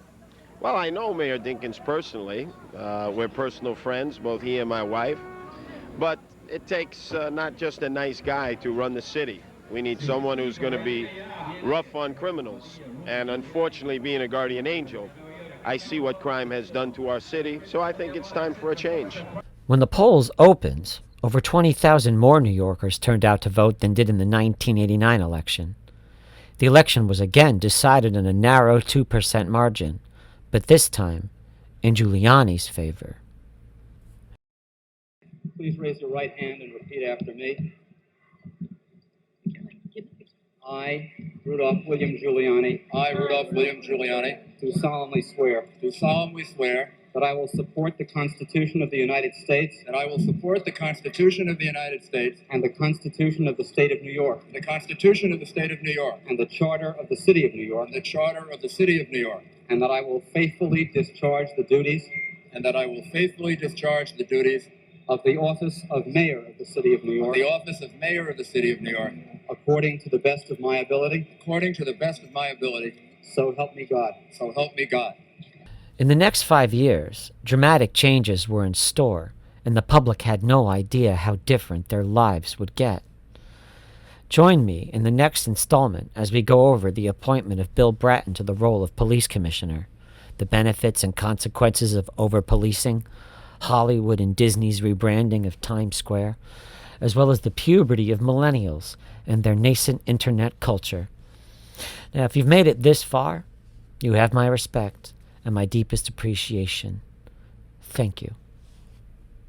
Well, I know Mayor Dinkins personally. We're personal friends, both he and my wife. But it takes not just a nice guy to run the city. We need someone who's going to be rough on criminals. And unfortunately, being a guardian angel, I see what crime has done to our city, so I think it's time for a change. When the polls opened, over 20,000 more New Yorkers turned out to vote than did in the 1989 election. The election was again decided in a narrow 2% margin, but this time in Giuliani's favor. Please raise your right hand and repeat after me. I, Rudolph William Giuliani. I, Rudolph William Giuliani. Do solemnly swear. Do solemnly swear. That I will support the Constitution of the United States. That I will support the Constitution of the United States. And the Constitution of the State of New York. The Constitution of the State of New York. And the Charter of the City of New York. And the Charter of the City of New York. And that I will faithfully discharge the duties. And that I will faithfully discharge the duties of the office of Mayor of the City of New York. The office of Mayor of the City of New York. According to the best of my ability. According to the best of my ability. So help me God. So help me God. In the next 5 years, dramatic changes were in store, and the public had no idea how different their lives would get. Join me in the next installment as we go over the appointment of Bill Bratton to the role of police commissioner, the benefits and consequences of over-policing, Hollywood and Disney's rebranding of Times Square, as well as the puberty of millennials and their nascent internet culture. Now, if you've made it this far, you have my respect and my deepest appreciation. Thank you.